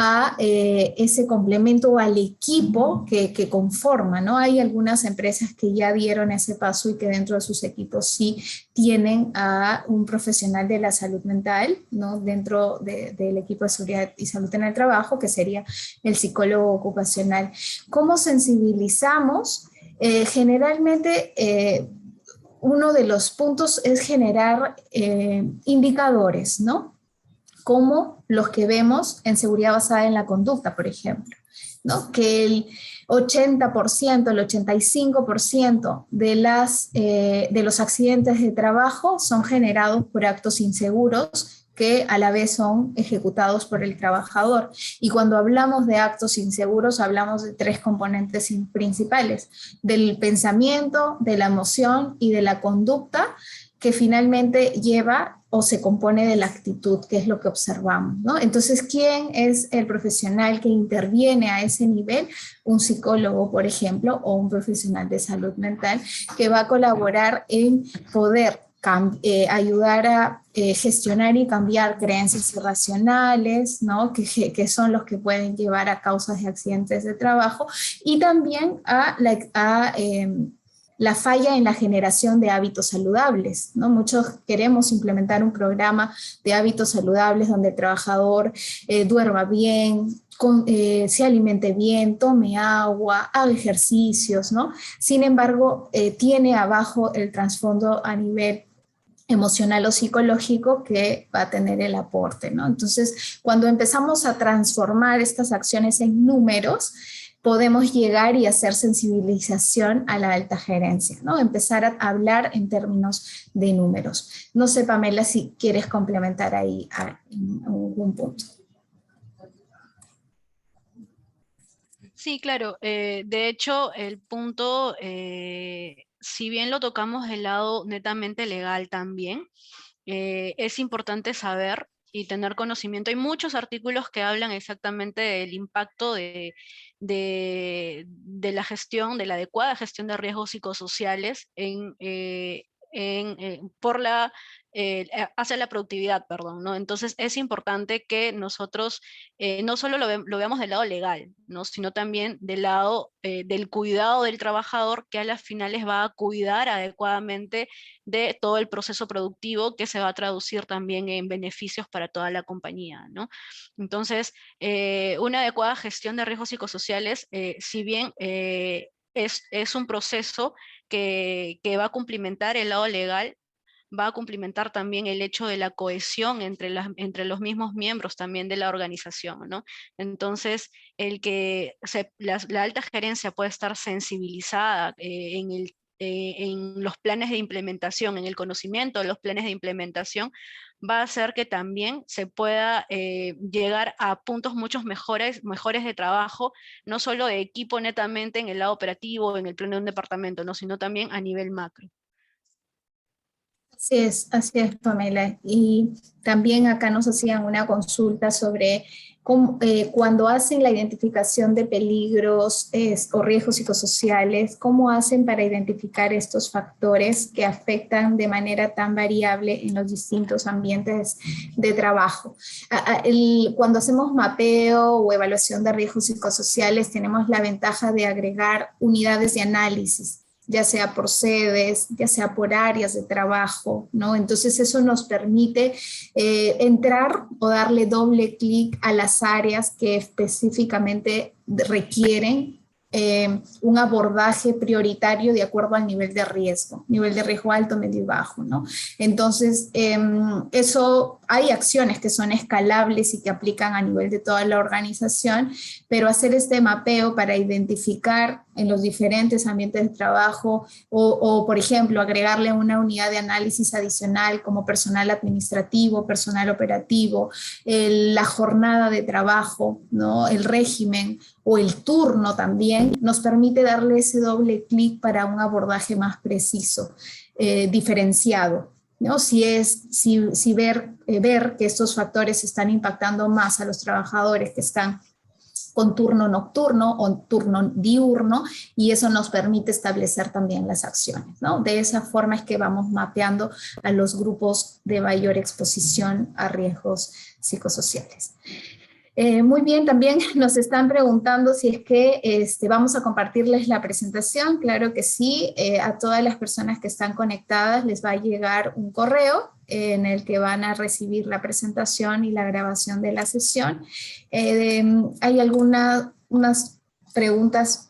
a ese complemento o al equipo que conforma, ¿no? Hay algunas empresas que ya dieron ese paso y que dentro de sus equipos sí tienen a un profesional de la salud mental, ¿no? Dentro del equipo de seguridad y salud en el trabajo, que sería el psicólogo ocupacional. ¿Cómo sensibilizamos? Generalmente uno de los puntos es generar indicadores, ¿no? Como los que vemos en seguridad basada en la conducta, por ejemplo, ¿no? Que el 80%, el 85% de los accidentes de trabajo son generados por actos inseguros que a la vez son ejecutados por el trabajador. Y cuando hablamos de actos inseguros, hablamos de tres componentes principales: del pensamiento, de la emoción y de la conducta, que finalmente lleva o se compone de la actitud, que es lo que observamos, ¿no? Entonces, ¿quién es el profesional que interviene a ese nivel? Un psicólogo, por ejemplo, o un profesional de salud mental, que va a colaborar en poder ayudar a gestionar y cambiar creencias irracionales, ¿no? que son los que pueden llevar a causas de accidentes de trabajo, y también a la falla en la generación de hábitos saludables, ¿no? Muchos queremos implementar un programa de hábitos saludables donde el trabajador duerma bien, se alimente bien, tome agua, haga ejercicios, ¿no? Sin embargo, tiene abajo el trasfondo a nivel emocional o psicológico que va a tener el aporte, ¿no? Entonces, cuando empezamos a transformar estas acciones en números, podemos llegar y hacer sensibilización a la alta gerencia, ¿no? Empezar a hablar en términos de números. No sé, Pamela, si quieres complementar ahí algún punto. Sí, claro. De hecho, el punto, si bien lo tocamos del lado netamente legal también, es importante saber y tener conocimiento. Hay muchos artículos que hablan exactamente del impacto de la gestión, de la adecuada gestión de riesgos psicosociales por hacia la productividad, perdón, ¿no? Entonces es importante que nosotros no solo lo veamos del lado legal, ¿no? Sino también del lado del cuidado del trabajador, que a las finales va a cuidar adecuadamente de todo el proceso productivo, que se va a traducir también en beneficios para toda la compañía, ¿no? Entonces, una adecuada gestión de riesgos psicosociales, si bien es un proceso que va a cumplimentar el lado legal, va a cumplimentar también el hecho de la cohesión entre los mismos miembros también de la organización, ¿no? Entonces, el que la alta gerencia puede estar sensibilizada en los planes de implementación, en el conocimiento de los planes de implementación, va a hacer que también se pueda llegar a puntos muchos mejores de trabajo, no solo de equipo netamente en el lado operativo, en el plano de un departamento, ¿no? Sino también a nivel macro. Así es, Pamela. Y también acá nos hacían una consulta sobre cuando hacen la identificación de peligros o riesgos psicosociales, ¿cómo hacen para identificar estos factores que afectan de manera tan variable en los distintos ambientes de trabajo? Cuando hacemos mapeo o evaluación de riesgos psicosociales, tenemos la ventaja de agregar unidades de análisis, ya sea por sedes, ya sea por áreas de trabajo, ¿no? Entonces eso nos permite entrar o darle doble clic a las áreas que específicamente requieren un abordaje prioritario de acuerdo al nivel de riesgo alto, medio y bajo, ¿no? Entonces, eso, hay acciones que son escalables y que aplican a nivel de toda la organización, pero hacer este mapeo para identificar en los diferentes ambientes de trabajo o, por ejemplo, agregarle una unidad de análisis adicional como personal administrativo, personal operativo, la jornada de trabajo, ¿no? El régimen o el turno también, nos permite darle ese doble clic para un abordaje más preciso, diferenciado, ¿no? Si ver que estos factores están impactando más a los trabajadores que están con turno nocturno o turno diurno, y eso nos permite establecer también las acciones, ¿no? De esa forma es que vamos mapeando a los grupos de mayor exposición a riesgos psicosociales. Muy bien, también nos están preguntando si es que vamos a compartirles la presentación. Claro que sí, a todas las personas que están conectadas les va a llegar un correo en el que van a recibir la presentación y la grabación de la sesión. Hay unas preguntas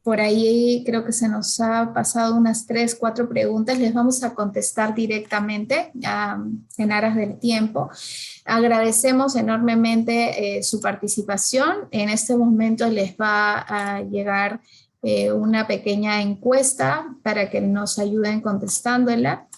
por ahí, creo que se nos ha pasado unas 3, 4 preguntas, les vamos a contestar directamente en aras del tiempo. Agradecemos enormemente su participación. En este momento les va a llegar una pequeña encuesta para que nos ayuden contestándola.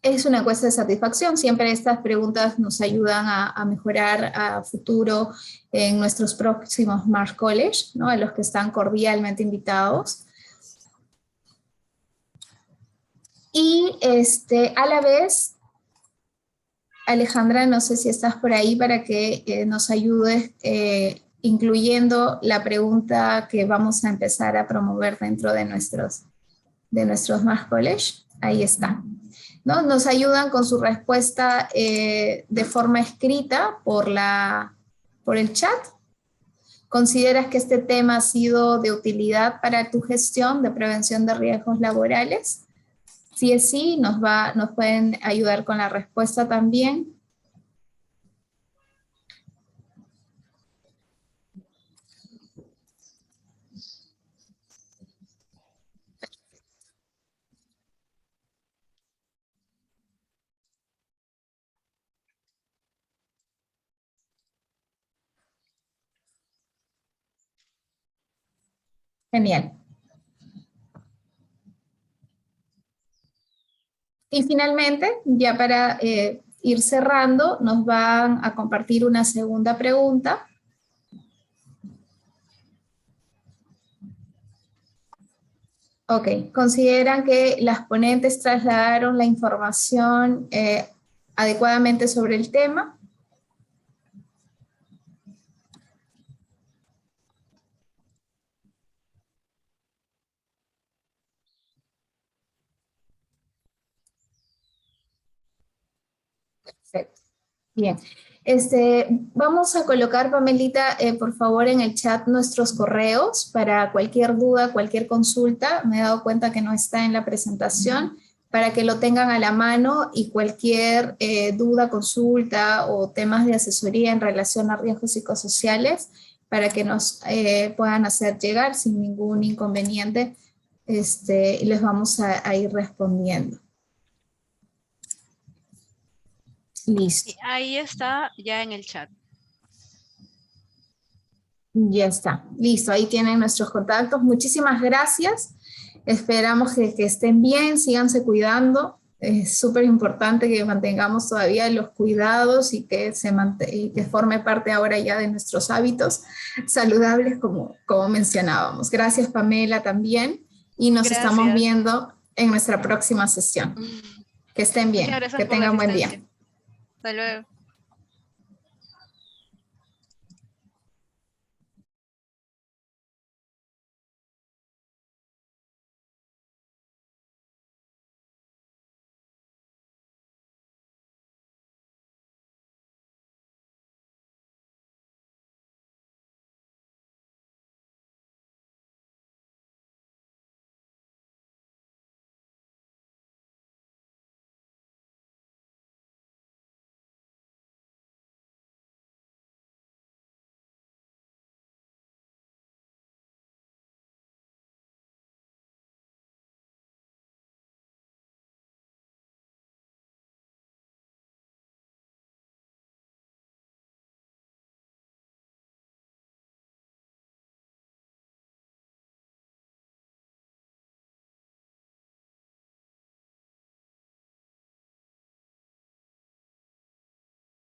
Es una encuesta de satisfacción. Siempre estas preguntas nos ayudan a mejorar a futuro en nuestros próximos Mars College, ¿no? A los que están cordialmente invitados. Y a la vez, Alejandra, no sé si estás por ahí para que nos ayudes incluyendo la pregunta que vamos a empezar a promover dentro de nuestros Mars College. Ahí está. ¿No? Nos ayudan con su respuesta de forma escrita por el chat. ¿Consideras que este tema ha sido de utilidad para tu gestión de prevención de riesgos laborales? Si es sí, nos pueden ayudar con la respuesta también. Genial. Y finalmente, ya para ir cerrando, nos van a compartir una segunda pregunta. Ok, ¿consideran que las ponentes trasladaron la información adecuadamente sobre el tema? Perfecto. Bien. Vamos a colocar, Pamelita, por favor, en el chat nuestros correos para cualquier duda, cualquier consulta. Me he dado cuenta que no está en la presentación, para que lo tengan a la mano y cualquier duda, consulta o temas de asesoría en relación a riesgos psicosociales, para que nos puedan hacer llegar sin ningún inconveniente, y les vamos a ir respondiendo. Listo. Ahí está ya en el chat. Ya está, listo, ahí tienen nuestros contactos. Muchísimas gracias. Esperamos que estén bien, síganse cuidando. Es súper importante que mantengamos todavía los cuidados y que forme parte ahora ya de nuestros hábitos saludables como mencionábamos. Gracias, Pamela, también. Y nos estamos viendo en nuestra próxima sesión. Que estén bien, Muchas gracias que por la tengan buen día. asistencia. Hasta luego.